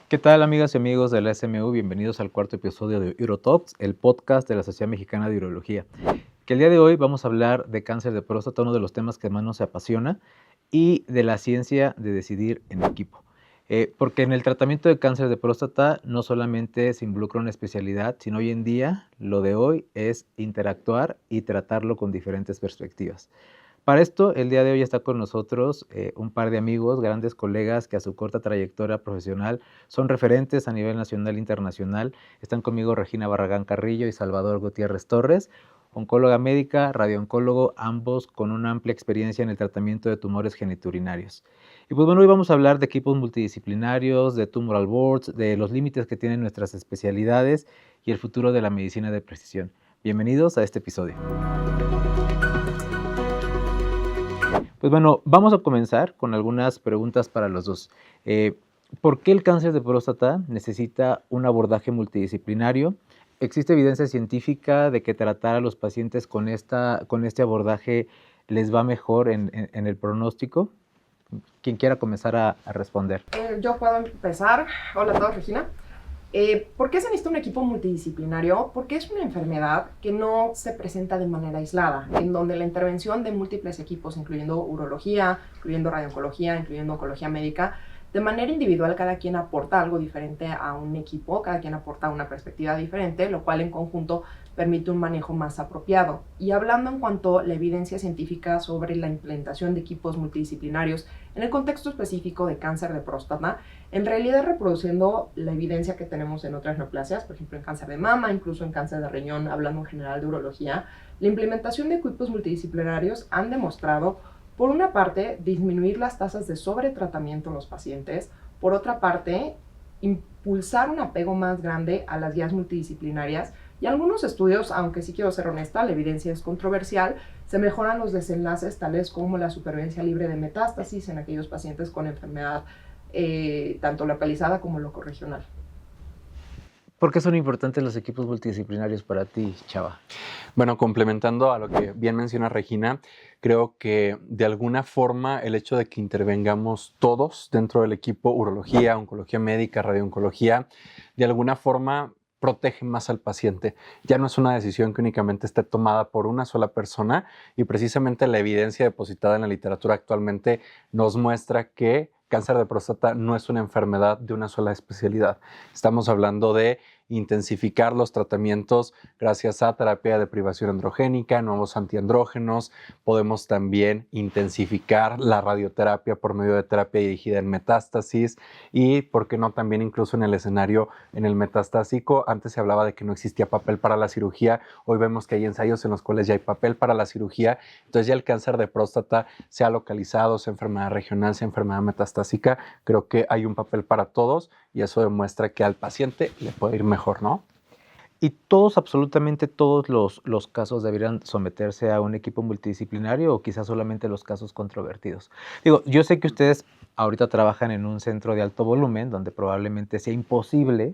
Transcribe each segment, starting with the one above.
¿Qué tal, amigas y amigos de la SMU? Bienvenidos al cuarto episodio de UroTalks, el podcast de la Sociedad Mexicana de Urología. Que el día de hoy vamos a hablar de cáncer de próstata, uno de los temas que más nos apasiona, y de la ciencia de decidir en equipo. Porque en el tratamiento de cáncer de próstata no solamente se involucra una especialidad, sino hoy en día lo de hoy es interactuar y tratarlo con diferentes perspectivas. Para esto, el día de hoy está con nosotros un par de amigos, grandes colegas que a su corta trayectoria profesional son referentes a nivel nacional e internacional. Están conmigo Regina Barragán Carrillo y Salvador Gutiérrez Torres, oncóloga médica, radiooncólogo, ambos con una amplia experiencia en el tratamiento de tumores geniturinarios. Y pues bueno, hoy vamos a hablar de equipos multidisciplinarios, de tumoral boards, de los límites que tienen nuestras especialidades y el futuro de la medicina de precisión. Bienvenidos a este episodio. Pues bueno, vamos a comenzar con algunas preguntas para los dos. ¿Por qué el cáncer de próstata necesita un abordaje multidisciplinario? ¿Existe evidencia científica de que tratar a los pacientes con este abordaje les va mejor en el pronóstico? Quien quiera comenzar a responder. Yo puedo empezar. Hola a todos, Regina. ¿Por qué se necesita un equipo multidisciplinario? Porque es una enfermedad que no se presenta de manera aislada, en donde la intervención de múltiples equipos, incluyendo urología, incluyendo radiooncología, incluyendo oncología médica, de manera individual cada quien aporta algo diferente a un equipo, cada quien aporta una perspectiva diferente, lo cual en conjunto permite un manejo más apropiado. Y hablando en cuanto a la evidencia científica sobre la implementación de equipos multidisciplinarios en el contexto específico de cáncer de próstata, en realidad reproduciendo la evidencia que tenemos en otras neoplasias, por ejemplo en cáncer de mama, incluso en cáncer de riñón, hablando en general de urología, la implementación de equipos multidisciplinarios han demostrado, por una parte, disminuir las tasas de sobretratamiento en los pacientes, por otra parte, impulsar un apego más grande a las guías multidisciplinarias, y algunos estudios, aunque sí quiero ser honesta, la evidencia es controversial, se mejoran los desenlaces tales como la supervivencia libre de metástasis en aquellos pacientes con enfermedad tanto localizada como locorregional. ¿Por qué son importantes los equipos multidisciplinarios para ti, Chava? Bueno, complementando a lo que bien menciona Regina, creo que de alguna forma el hecho de que intervengamos todos dentro del equipo urología, oncología médica, radiooncología, de alguna forma protege más al paciente. Ya no es una decisión que únicamente esté tomada por una sola persona y precisamente la evidencia depositada en la literatura actualmente nos muestra que cáncer de próstata no es una enfermedad de una sola especialidad. Estamos hablando de intensificar los tratamientos gracias a terapia de privación androgénica, nuevos antiandrógenos. Podemos también intensificar la radioterapia por medio de terapia dirigida en metástasis y, ¿por qué no también incluso en el escenario en el metastásico? Antes se hablaba de que no existía papel para la cirugía. Hoy vemos que hay ensayos en los cuales ya hay papel para la cirugía. Entonces ya el cáncer de próstata, sea localizado, sea enfermedad regional, sea enfermedad metastásica, creo que hay un papel para todos y eso demuestra que al paciente le puede ir mejor, ¿no? ¿Y todos, absolutamente todos los casos deberían someterse a un equipo multidisciplinario o quizás solamente los casos controvertidos? Digo, yo sé que ustedes ahorita trabajan en un centro de alto volumen donde probablemente sea imposible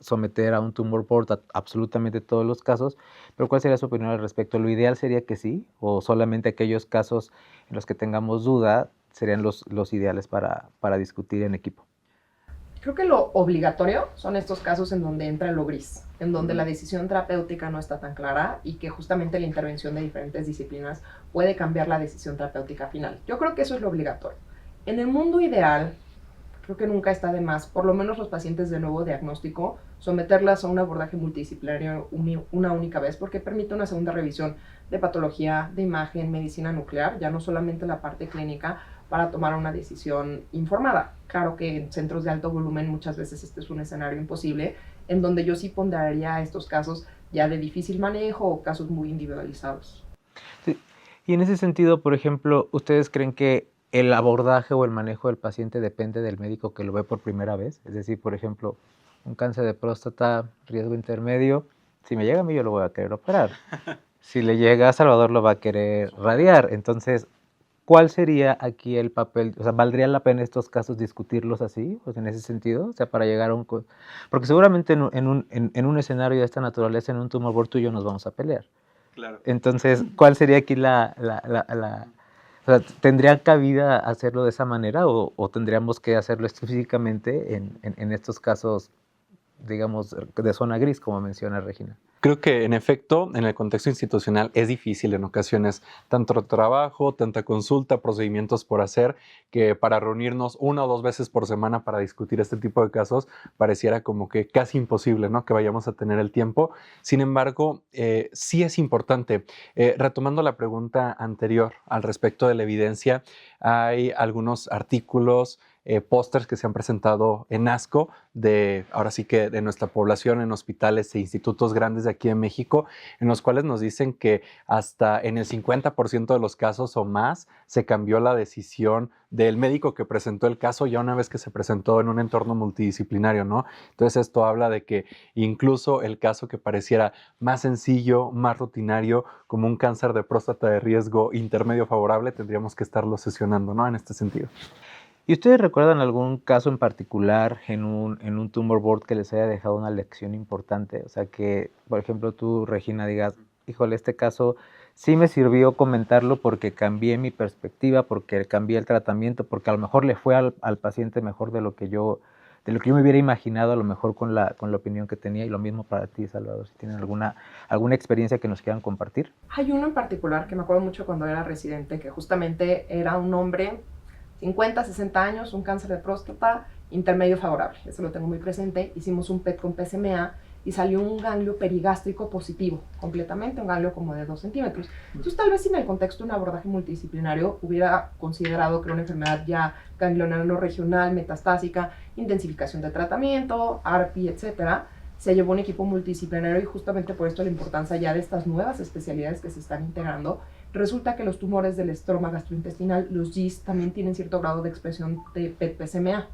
someter a un tumor board a absolutamente todos los casos, pero ¿cuál sería su opinión al respecto? ¿Lo ideal sería que sí o solamente aquellos casos en los que tengamos duda serían los ideales para discutir en equipo? Creo que lo obligatorio son estos casos en donde entra lo gris, en donde la decisión terapéutica no está tan clara y que justamente la intervención de diferentes disciplinas puede cambiar la decisión terapéutica final. Yo creo que eso es lo obligatorio. En el mundo ideal, creo que nunca está de más, por lo menos los pacientes de nuevo diagnóstico, someterlas a un abordaje multidisciplinario una única vez, porque permite una segunda revisión de patología, de imagen, medicina nuclear, ya no solamente la parte clínica, para tomar una decisión informada. Claro que en centros de alto volumen muchas veces este es un escenario imposible, en donde yo sí ponderaría estos casos ya de difícil manejo o casos muy individualizados. Sí. Y en ese sentido, por ejemplo, ¿ustedes creen que el abordaje o el manejo del paciente depende del médico que lo ve por primera vez? Es decir, por ejemplo, un cáncer de próstata, riesgo intermedio, si me llega a mí yo lo voy a querer operar. Si le llega a Salvador lo va a querer radiar. Entonces, ¿cuál sería aquí el papel? O sea, ¿valdría la pena estos casos discutirlos así? Pues en ese sentido, o sea, para llegar a un... Porque seguramente en un escenario de esta naturaleza, en un tumor board, tú y yo nos vamos a pelear. Claro. Entonces, ¿cuál sería aquí o O sea, ¿tendría cabida hacerlo de esa manera o tendríamos que hacerlo específicamente en estos casos, digamos, de zona gris, como menciona Regina? Creo que en efecto, en el contexto institucional es difícil en ocasiones, tanto trabajo, tanta consulta, procedimientos por hacer, que para reunirnos 1 o 2 veces por semana para discutir este tipo de casos pareciera como que casi imposible, ¿no? Que vayamos a tener el tiempo. Sin embargo, sí es importante. Retomando la pregunta anterior al respecto de la evidencia, hay algunos artículos, pósters que se han presentado en ASCO ahora sí que de nuestra población en hospitales e institutos grandes de aquí en México, en los cuales nos dicen que hasta en el 50% de los casos o más se cambió la decisión del médico que presentó el caso ya una vez que se presentó en un entorno multidisciplinario, ¿no? Entonces esto habla de que incluso el caso que pareciera más sencillo, más rutinario, como un cáncer de próstata de riesgo intermedio favorable, tendríamos que estarlo sesionando, ¿no? En este sentido. ¿Y ustedes recuerdan algún caso en particular en un tumor board que les haya dejado una lección importante? O sea, que, por ejemplo, tú, Regina, digas, híjole, este caso sí me sirvió comentarlo porque cambié mi perspectiva, porque cambié el tratamiento, porque a lo mejor le fue al paciente mejor de lo que yo me hubiera imaginado, a lo mejor con la opinión que tenía, y lo mismo para ti, Salvador, si tienen alguna experiencia que nos quieran compartir. Hay uno en particular que me acuerdo mucho cuando era residente, que justamente era un hombre 50, 60 años, un cáncer de próstata intermedio favorable. Eso lo tengo muy presente. Hicimos un PET con PSMA y salió un ganglio perigástrico positivo, completamente, un ganglio como de 2 centímetros. Entonces, tal vez si en el contexto de un abordaje multidisciplinario hubiera considerado que era una enfermedad ya ganglionar no regional, metastásica, intensificación de tratamiento, ARPI, etcétera, se llevó un equipo multidisciplinario y justamente por esto la importancia ya de estas nuevas especialidades que se están integrando. Resulta que los tumores del estroma gastrointestinal, los GIST, también tienen cierto grado de expresión de PET-PSMA.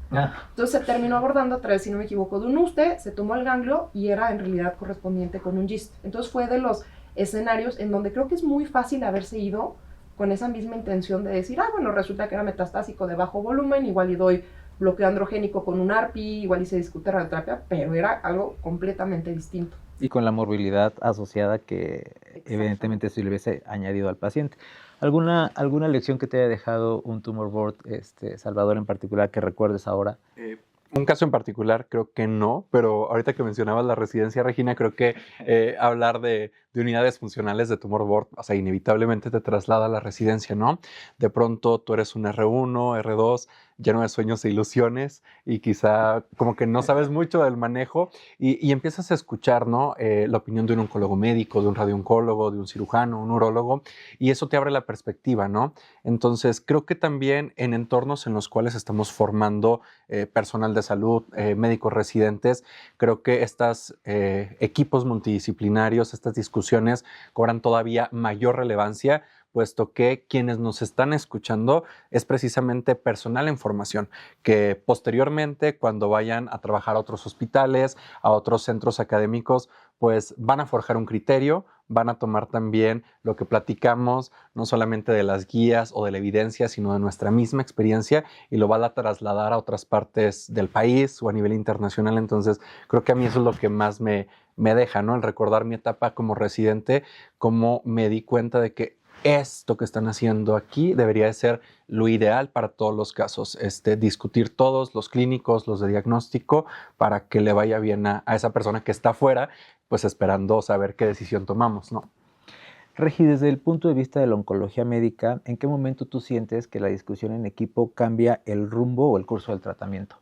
Entonces se terminó abordando a través, si no me equivoco, de un USTE, se tomó el ganglio y era en realidad correspondiente con un GIST. Entonces fue de los escenarios en donde creo que es muy fácil haberse ido con esa misma intención de decir, bueno, resulta que era metastásico de bajo volumen, igual y doy bloqueo androgénico con un ARPI, igual y se discute radioterapia, pero era algo completamente distinto. Y con la morbilidad asociada que evidentemente se le hubiese añadido al paciente. ¿Alguna lección que te haya dejado un tumor board, Salvador, en particular, que recuerdes ahora? Un caso en particular creo que no, pero ahorita que mencionabas la residencia, Regina, creo que hablar de unidades funcionales de tumor board, o sea, inevitablemente te traslada a la residencia, ¿no? De pronto tú eres un R1, R2, lleno de sueños e ilusiones y quizá como que no sabes mucho del manejo y empiezas a escuchar, ¿no? La opinión de un oncólogo médico, de un radiooncólogo, de un cirujano, un urólogo, y eso te abre la perspectiva, ¿no? Entonces, creo que también en entornos en los cuales estamos formando personal de salud, médicos residentes, creo que estos equipos multidisciplinarios, estas discusiones cobran todavía mayor relevancia, puesto que quienes nos están escuchando es precisamente personal en formación, que posteriormente cuando vayan a trabajar a otros hospitales, a otros centros académicos, pues van a forjar un criterio, van a tomar también lo que platicamos, no solamente de las guías o de la evidencia, sino de nuestra misma experiencia y lo van a trasladar a otras partes del país o a nivel internacional. Entonces, creo que a mí eso es lo que más me deja, ¿no? El recordar mi etapa como residente, cómo me di cuenta de que esto que están haciendo aquí debería de ser lo ideal para todos los casos, discutir todos los clínicos, los de diagnóstico, para que le vaya bien a esa persona que está afuera, pues esperando saber qué decisión tomamos, ¿no? Regi, desde el punto de vista de la oncología médica, ¿en qué momento tú sientes que la discusión en equipo cambia el rumbo o el curso del tratamiento?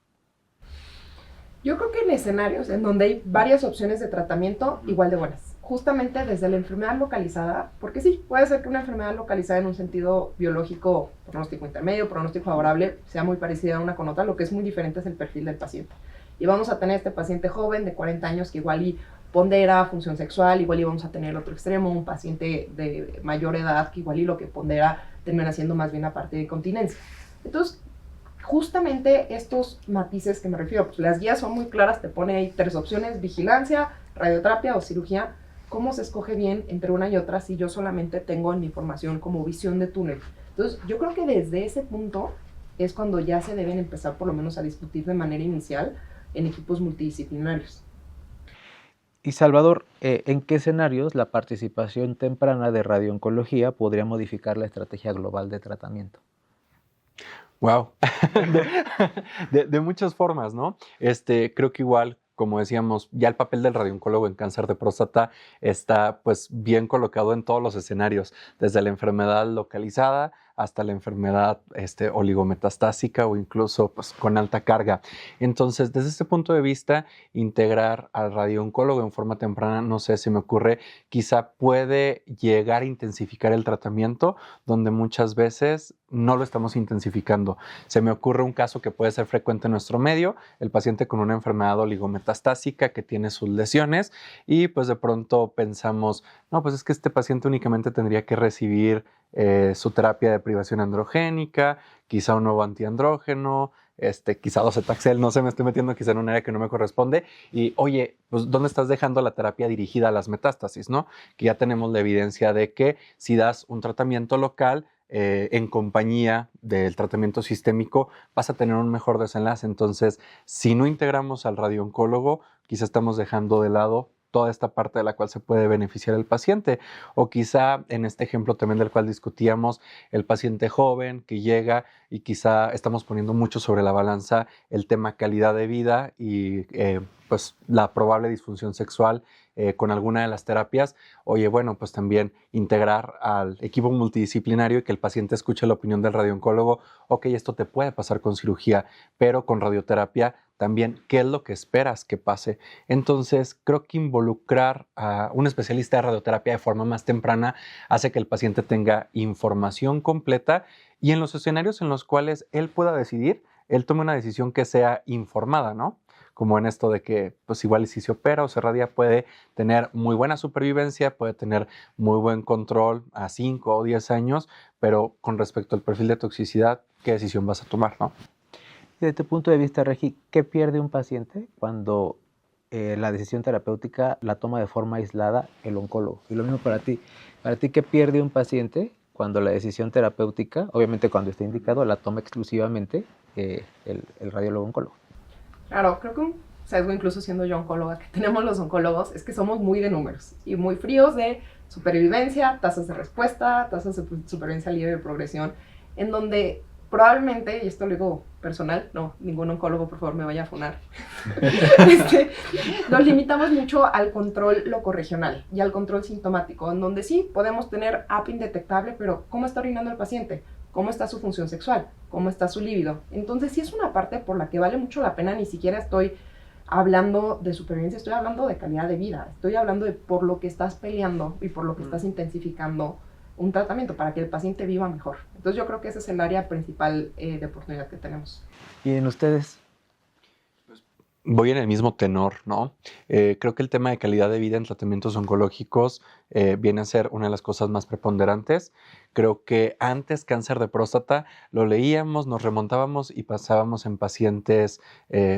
Yo creo que en escenarios en donde hay varias opciones de tratamiento igual de buenas, justamente desde la enfermedad localizada, porque sí, puede ser que una enfermedad localizada en un sentido biológico, pronóstico intermedio, pronóstico favorable, sea muy parecida una con otra, lo que es muy diferente es el perfil del paciente. Y vamos a tener este paciente joven de 40 años que igual y pondera función sexual, igual y vamos a tener el otro extremo, un paciente de mayor edad que igual y lo que pondera termina siendo más bien la parte de continencia. Entonces, justamente estos matices que me refiero, pues las guías son muy claras, te pone ahí 3 opciones, vigilancia, radioterapia o cirugía. ¿Cómo se escoge bien entre una y otra si yo solamente tengo en mi formación como visión de túnel? Entonces, yo creo que desde ese punto es cuando ya se deben empezar por lo menos a discutir de manera inicial en equipos multidisciplinarios. Y Salvador, ¿en qué escenarios la participación temprana de radiooncología podría modificar la estrategia global de tratamiento? Wow, de muchas formas, ¿no? Creo que igual, como decíamos, ya el papel del radiooncólogo en cáncer de próstata está pues bien colocado en todos los escenarios, desde la enfermedad localizada hasta la enfermedad oligometastásica o incluso pues, con alta carga. Entonces, desde este punto de vista, integrar al radiooncólogo en forma temprana, no sé, se me ocurre, quizá puede llegar a intensificar el tratamiento, donde muchas veces no lo estamos intensificando. Se me ocurre un caso que puede ser frecuente en nuestro medio, el paciente con una enfermedad oligometastásica que tiene sus lesiones y pues de pronto pensamos, no, pues es que este paciente únicamente tendría que recibir su terapia de privación androgénica, quizá un nuevo antiandrógeno, quizá docetaxel, no sé, me estoy metiendo quizá en un área que no me corresponde y oye, pues ¿dónde estás dejando la terapia dirigida a las metástasis, no? Que ya tenemos la evidencia de que si das un tratamiento local, en compañía del tratamiento sistémico, vas a tener un mejor desenlace. Entonces, si no integramos al radiooncólogo, quizá estamos dejando de lado toda esta parte de la cual se puede beneficiar el paciente. O quizá en este ejemplo también del cual discutíamos, el paciente joven que llega y quizá estamos poniendo mucho sobre la balanza el tema calidad de vida y pues la probable disfunción sexual con alguna de las terapias. Oye, bueno, pues también integrar al equipo multidisciplinario y que el paciente escuche la opinión del radiooncólogo. Ok, esto te puede pasar con cirugía, pero con radioterapia también, ¿qué es lo que esperas que pase? Entonces, creo que involucrar a un especialista de radioterapia de forma más temprana hace que el paciente tenga información completa y en los escenarios en los cuales él pueda decidir, él tome una decisión que sea informada, ¿no? Como en esto de que, pues igual si se opera o se radia, puede tener muy buena supervivencia, puede tener muy buen control a 5 o 10 años, pero con respecto al perfil de toxicidad, ¿qué decisión vas a tomar, no? Desde tu punto de vista, Regi, ¿qué pierde un paciente cuando la decisión terapéutica la toma de forma aislada el oncólogo? Y lo mismo para ti. Para ti, ¿qué pierde un paciente cuando la decisión terapéutica, obviamente cuando está indicado, la toma exclusivamente el radiólogo oncólogo? Claro, creo que un sesgo, incluso siendo yo oncóloga, que tenemos los oncólogos, es que somos muy de números y muy fríos de supervivencia, tasas de respuesta, tasas de supervivencia libre de progresión, en donde probablemente, y esto lo digo personal, no, ningún oncólogo por favor me vaya a funar, nos limitamos mucho al control locorregional y al control sintomático, en donde sí podemos tener app indetectable, pero ¿cómo está orinando el paciente? ¿Cómo está su función sexual? ¿Cómo está su líbido? Entonces sí es una parte por la que vale mucho la pena, ni siquiera estoy hablando de supervivencia, estoy hablando de calidad de vida, estoy hablando de por lo que estás peleando y por lo que estás intensificando un tratamiento para que el paciente viva mejor. Entonces yo creo que ese es el área principal de oportunidad que tenemos. ¿Y en ustedes? Voy en el mismo tenor, ¿no? Creo que el tema de calidad de vida en tratamientos oncológicos viene a ser una de las cosas más preponderantes. Creo que antes cáncer de próstata lo leíamos, nos remontábamos y pasábamos en pacientes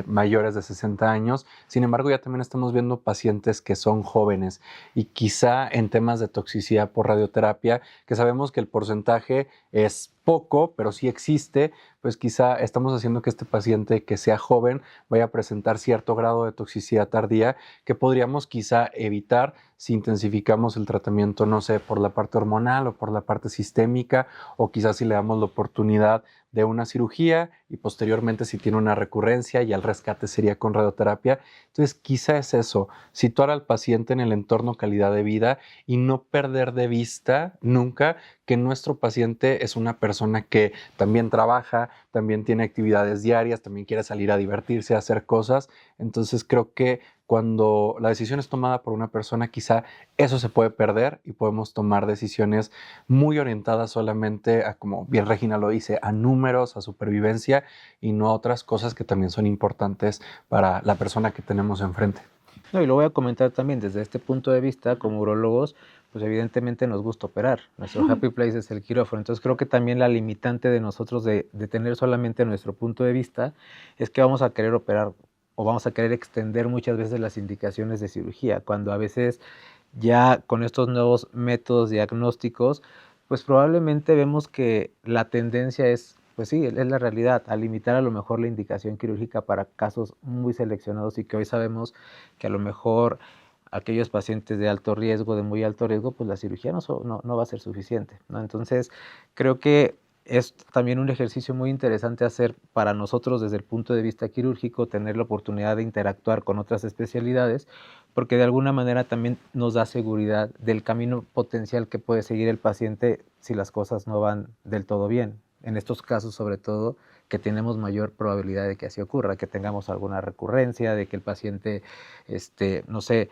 mayores de 60 años. Sin embargo, ya también estamos viendo pacientes que son jóvenes y quizá en temas de toxicidad por radioterapia, que sabemos que el porcentaje es poco, pero sí existe, pues quizá estamos haciendo que este paciente que sea joven vaya a presentar cierto grado de toxicidad tardía que podríamos quizá evitar si intensificamos el tratamiento, no sé, por la parte hormonal o por la parte sistémica, o quizás si le damos la oportunidad de una cirugía y posteriormente si tiene una recurrencia y el rescate sería con radioterapia. Entonces quizá es eso, situar al paciente en el entorno calidad de vida y no perder de vista nunca que nuestro paciente es una persona que también trabaja, también tiene actividades diarias, también quiere salir a divertirse, a hacer cosas. Entonces creo que cuando la decisión es tomada por una persona, quizá eso se puede perder y podemos tomar decisiones muy orientadas solamente a, como bien Regina lo dice, a números, a supervivencia y no a otras cosas que también son importantes para la persona que tenemos enfrente. No, y lo voy a comentar también desde este punto de vista, como urólogos, pues evidentemente nos gusta operar. Nuestro happy place es el quirófano. Entonces creo que también la limitante de nosotros de tener solamente nuestro punto de vista es que vamos a querer operar o vamos a querer extender muchas veces las indicaciones de cirugía, cuando a veces ya con estos nuevos métodos diagnósticos, pues probablemente vemos que la tendencia es, pues sí, es la realidad, a limitar a lo mejor la indicación quirúrgica para casos muy seleccionados y que hoy sabemos que a lo aquellos pacientes de alto riesgo, de muy alto riesgo, pues la cirugía no va a ser suficiente, ¿no? Entonces, creo que es también un ejercicio muy interesante hacer para nosotros desde el punto de vista quirúrgico, tener la oportunidad de interactuar con otras especialidades, porque de alguna manera también nos da seguridad del camino potencial que puede seguir el paciente si las cosas no van del todo bien. En estos casos, sobre todo, que tenemos mayor probabilidad de que así ocurra, que tengamos alguna recurrencia, de que el paciente, no sé,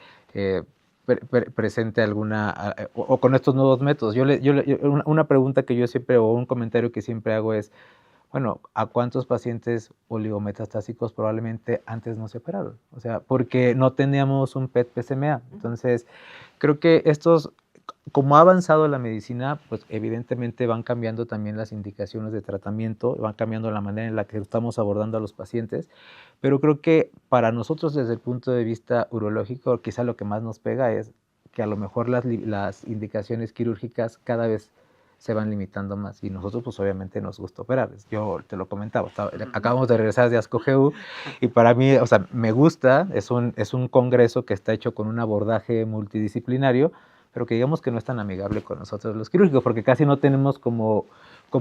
presente alguna, o con estos nuevos métodos. Una pregunta que yo siempre, o un comentario que siempre hago es, bueno, ¿a cuántos pacientes oligometastásicos probablemente antes no se operaron? O sea, porque no teníamos un PET-PSMA. Entonces, creo que como ha avanzado la medicina, pues evidentemente van cambiando también las indicaciones de tratamiento, van cambiando la manera en la que estamos abordando a los pacientes, pero creo que para nosotros desde el punto de vista urológico, quizá lo que más nos pega es que a lo mejor las indicaciones quirúrgicas cada vez se van limitando más y nosotros pues obviamente nos gusta operar. Yo te lo comentaba, acabamos de regresar de ASCO-GU y para mí, o sea, me gusta, es un congreso que está hecho con un abordaje multidisciplinario, pero que digamos que no es tan amigable con nosotros los quirúrgicos, porque casi no tenemos como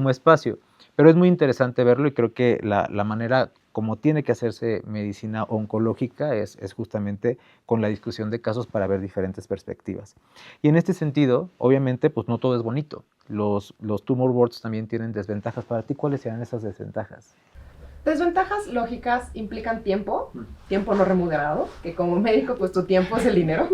espacio. Pero es muy interesante verlo y creo que la manera como tiene que hacerse medicina oncológica es justamente con la discusión de casos para ver diferentes perspectivas. Y en este sentido, obviamente, pues no todo es bonito. Los tumor boards también tienen desventajas. Para ti, ¿cuáles serán esas desventajas? Desventajas lógicas implican tiempo no remunerado, que como médico, pues tu tiempo es el dinero.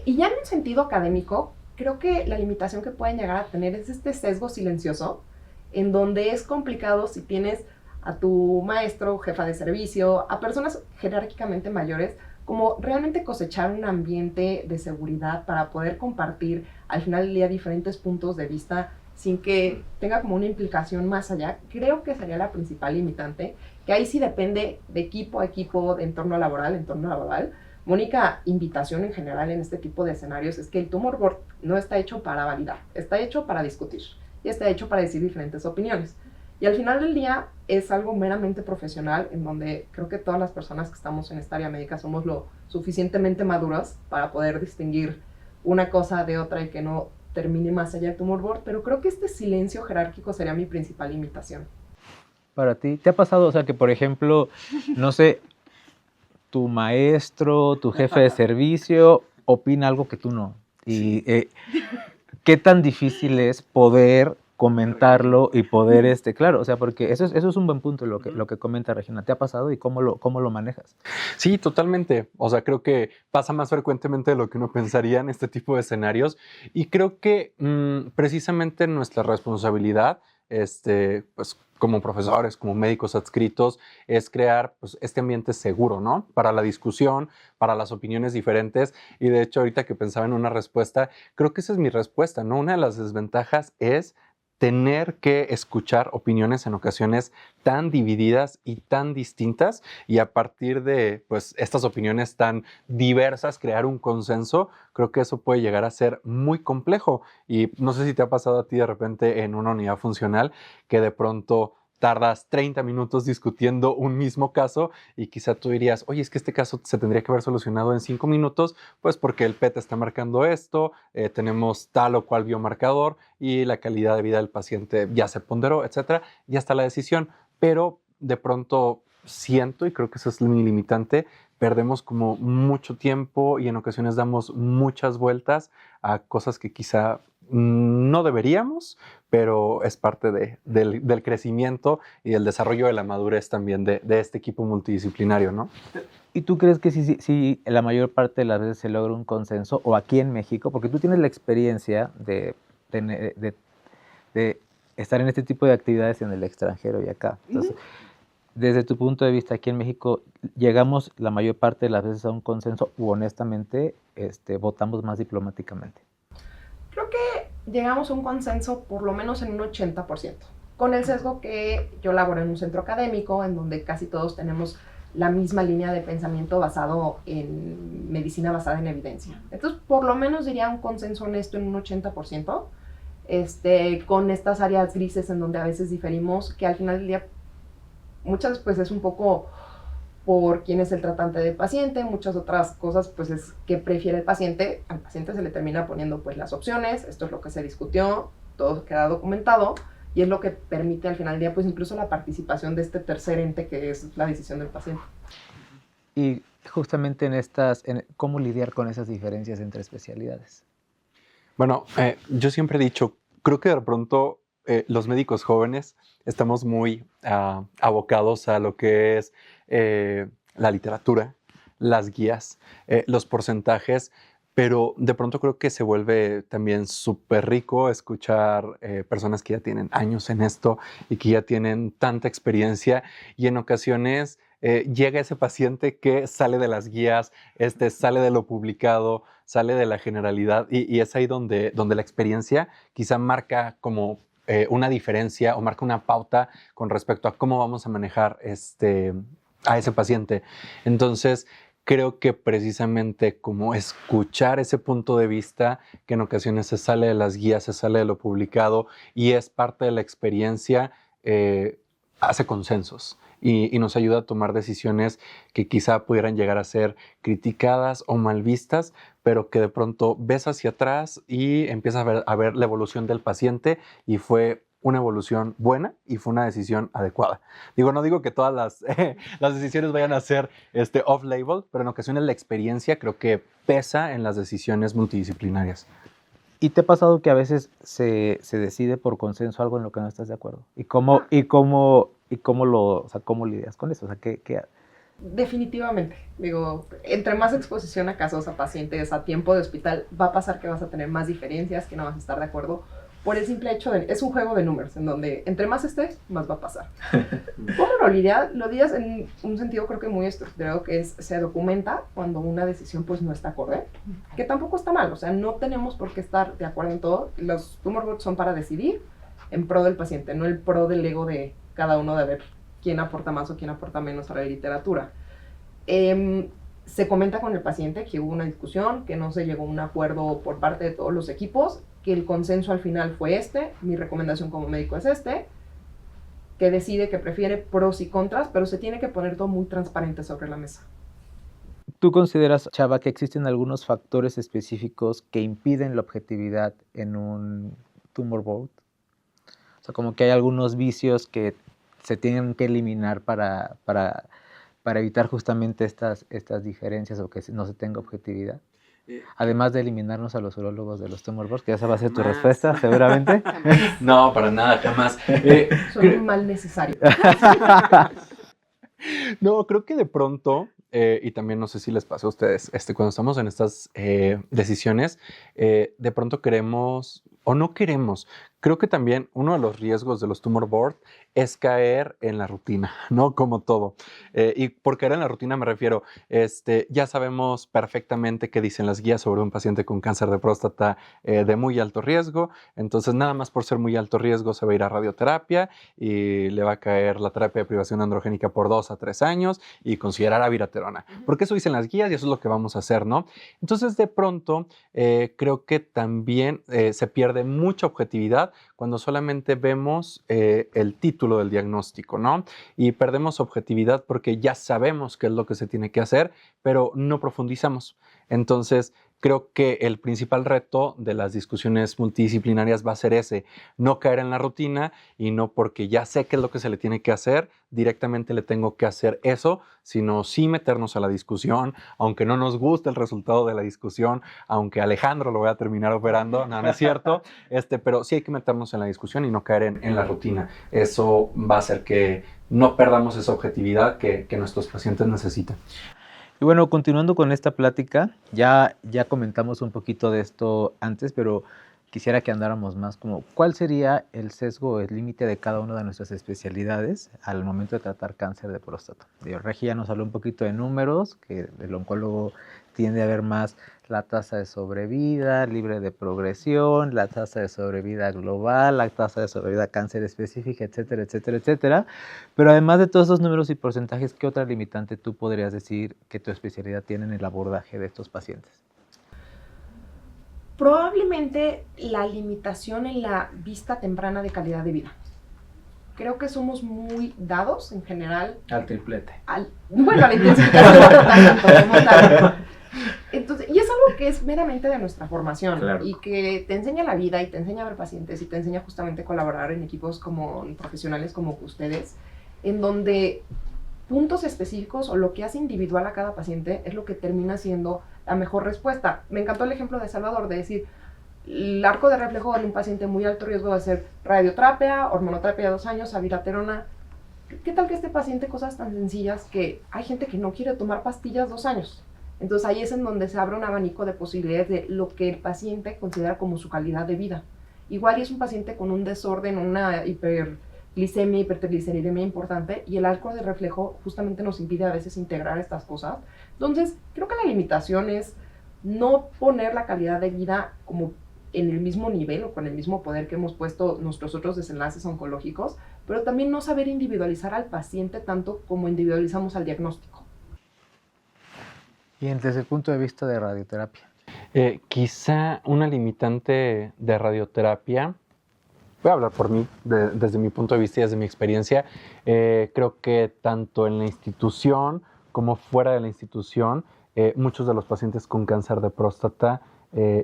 Y ya en un sentido académico, creo que la limitación que pueden llegar a tener es este sesgo silencioso, en donde es complicado si tienes a tu maestro, jefa de servicio, a personas jerárquicamente mayores, como realmente cosechar un ambiente de seguridad para poder compartir al final del día diferentes puntos de vista sin que tenga como una implicación más allá. Creo que sería la principal limitante, que ahí sí depende de equipo a equipo, de entorno laboral, única invitación en general en este tipo de escenarios es que el tumor board no está hecho para validar, está hecho para discutir y está hecho para decir diferentes opiniones. Y al final del día es algo meramente profesional en donde creo que todas las personas que estamos en esta área médica somos lo suficientemente maduras para poder distinguir una cosa de otra y que no termine más allá del tumor board, pero creo que este silencio jerárquico sería mi principal limitación. Para ti, ¿te ha pasado, o sea, que por ejemplo, no sé, tu maestro, tu jefe de servicio opina algo que tú no? Y ¿qué tan difícil es poder comentarlo y poder, claro, o sea, porque eso es un buen punto lo que comenta Regina. ¿Te ha pasado y cómo lo manejas? Sí, totalmente. O sea, creo que pasa más frecuentemente de lo que uno pensaría en este tipo de escenarios y creo que precisamente nuestra responsabilidad, pues como profesores, como médicos adscritos, es crear pues, este ambiente seguro, ¿no? Para la discusión, para las opiniones diferentes. Y de hecho, ahorita que pensaba en una respuesta, creo que esa es mi respuesta, ¿no? Una de las desventajas es tener que escuchar opiniones en ocasiones tan divididas y tan distintas y a partir de pues, estas opiniones tan diversas crear un consenso, creo que eso puede llegar a ser muy complejo y no sé si te ha pasado a ti de repente en una unidad funcional que de pronto tardas 30 minutos discutiendo un mismo caso y quizá tú dirías, oye, es que este caso se tendría que haber solucionado en 5 minutos, pues porque el PET está marcando esto, tenemos tal o cual biomarcador y la calidad de vida del paciente ya se ponderó, etcétera, ya está la decisión, pero de pronto siento, y creo que eso es mi limitante, perdemos como mucho tiempo y en ocasiones damos muchas vueltas a cosas que quizá no deberíamos, pero es parte del crecimiento y del desarrollo de la madurez también de este equipo multidisciplinario, ¿no? ¿Y tú crees que sí, la mayor parte de las veces se logra un consenso, o aquí en México, porque tú tienes la experiencia de estar en este tipo de actividades en el extranjero y acá? Entonces, desde tu punto de vista, aquí en México, ¿llegamos la mayor parte de las veces a un consenso o honestamente votamos más diplomáticamente? Creo que llegamos a un consenso por lo menos en un 80%, con el sesgo que yo laboro en un centro académico en donde casi todos tenemos la misma línea de pensamiento basado en medicina basada en evidencia. Entonces, por lo menos diría un consenso honesto en un 80%, con estas áreas grises en donde a veces diferimos, que al final del día muchas pues es un poco por quién es el tratante del paciente, muchas otras cosas, pues es qué prefiere el paciente. Al paciente se le termina poniendo pues las opciones, esto es lo que se discutió, todo queda documentado y es lo que permite al final del día pues incluso la participación de este tercer ente que es la decisión del paciente. Y justamente ¿cómo lidiar con esas diferencias entre especialidades? Bueno, yo siempre he dicho, creo que de pronto los médicos jóvenes estamos muy abocados a lo que es la literatura, las guías, los porcentajes, pero de pronto creo que se vuelve también súper rico escuchar personas que ya tienen años en esto y que ya tienen tanta experiencia y en ocasiones llega ese paciente que sale de las guías, sale de lo publicado, sale de la generalidad y es ahí donde la experiencia quizá marca como una diferencia o marca una pauta con respecto a cómo vamos a manejar a ese paciente. Entonces, creo que precisamente como escuchar ese punto de vista que en ocasiones se sale de las guías, se sale de lo publicado y es parte de la experiencia, hace consensos y nos ayuda a tomar decisiones que quizá pudieran llegar a ser criticadas o mal vistas, pero que de pronto ves hacia atrás y empiezas a ver la evolución del paciente y fue una evolución buena y fue una decisión adecuada. No digo que todas las decisiones vayan a ser off-label, pero en ocasiones la experiencia creo que pesa en las decisiones multidisciplinarias. ¿Y te ha pasado que a veces se decide por consenso algo en lo que no estás de acuerdo? ¿Y cómo lidias con eso? O sea, Definitivamente, entre más exposición a casos, a pacientes, a tiempo de hospital, va a pasar que vas a tener más diferencias, que no vas a estar de acuerdo, por el simple hecho de, es un juego de números, en donde entre más estés, más va a pasar. ¿Cómo lo lidias? Lo lidias en un sentido creo que muy estructurado, que es, se documenta cuando una decisión pues no está acorde, que tampoco está mal, o sea, no tenemos por qué estar de acuerdo en todo, los tumor boards son para decidir en pro del paciente, no el pro del ego de cada uno de ver quién aporta más o quién aporta menos a la literatura. Se comenta con el paciente que hubo una discusión, que no se llegó a un acuerdo por parte de todos los equipos, que el consenso al final fue mi recomendación como médico es que decide, que prefiere pros y contras, pero se tiene que poner todo muy transparente sobre la mesa. ¿Tú consideras, Chava, que existen algunos factores específicos que impiden la objetividad en un tumor board? O sea, como que hay algunos vicios que se tienen que eliminar para evitar justamente estas diferencias o que no se tenga objetividad. Además de eliminarnos a los urólogos de los tumor boards, que esa va a ser tu respuesta, seguramente. No, para nada, jamás. Son un mal necesario. No, creo que de pronto, y también no sé si les pasa a ustedes, cuando estamos en estas decisiones, de pronto queremos o no queremos. Creo que también uno de los riesgos de los tumor board es caer en la rutina, ¿no? Como todo. Y por caer en la rutina me refiero, ya sabemos perfectamente qué dicen las guías sobre un paciente con cáncer de próstata de muy alto riesgo. Entonces, nada más por ser muy alto riesgo se va a ir a radioterapia y le va a caer la terapia de privación androgénica por 2 a 3 años y considerar abiraterona. Porque eso dicen las guías y eso es lo que vamos a hacer, ¿no? Entonces, de pronto, creo que también se pierde mucha objetividad cuando solamente vemos el título del diagnóstico, ¿no? Y perdemos objetividad porque ya sabemos qué es lo que se tiene que hacer, pero no profundizamos. Entonces, creo que el principal reto de las discusiones multidisciplinarias va a ser no caer en la rutina y no porque ya sé qué es lo que se le tiene que hacer, directamente le tengo que hacer eso, sino sí meternos a la discusión, aunque no nos guste el resultado de la discusión, aunque Alejandro lo voy a terminar operando, no es cierto, pero sí hay que meternos en la discusión y no caer en la rutina. Eso va a hacer que no perdamos esa objetividad que nuestros pacientes necesitan. Y bueno, continuando con esta plática, ya comentamos un poquito de esto antes, pero quisiera que andáramos más como, ¿cuál sería el sesgo o el límite de cada una de nuestras especialidades al momento de tratar cáncer de próstata? Regi ya nos habló un poquito de números, que el oncólogo tiende a ver más la tasa de sobrevida libre de progresión, la tasa de sobrevida global, la tasa de sobrevida cáncer específica, etcétera, etcétera, etcétera. Pero además de todos esos números y porcentajes, ¿qué otra limitante tú podrías decir que tu especialidad tiene en el abordaje de estos pacientes? Probablemente la limitación en la vista temprana de calidad de vida. creo que somos muy dados en general. Al triplete. Bueno, a la intensificación no tanto como tal. Entonces, y es algo que es meramente de nuestra formación, Claro. y que te enseña la vida y te enseña a ver pacientes y te enseña justamente a colaborar en equipos como profesionales como ustedes, en donde puntos específicos o lo que hace individual a cada paciente es lo que termina siendo la mejor respuesta. Me encantó el ejemplo de Salvador de decir, el arco de reflejo en un paciente muy alto riesgo va a ser radioterapia, hormonoterapia de 2 años, abiraterona. ¿Qué tal que este paciente, cosas tan sencillas que hay gente que no quiere tomar pastillas 2 años? Entonces ahí es en donde se abre un abanico de posibilidades de lo que el paciente considera como su calidad de vida. Igual y es un paciente con un desorden, una hiperglicemia, hipertrigliceridemia importante, y el arco de reflejo justamente nos impide a veces integrar estas cosas. Entonces creo que la limitación es no poner la calidad de vida como en el mismo nivel o con el mismo poder que hemos puesto nuestros otros desenlaces oncológicos, pero también no saber individualizar al paciente tanto como individualizamos al diagnóstico. Y desde el punto de vista de radioterapia. Quizá una limitante de radioterapia, voy a hablar por mí, desde mi punto de vista y desde mi experiencia, creo que tanto en la institución como fuera de la institución, muchos de los pacientes con cáncer de próstata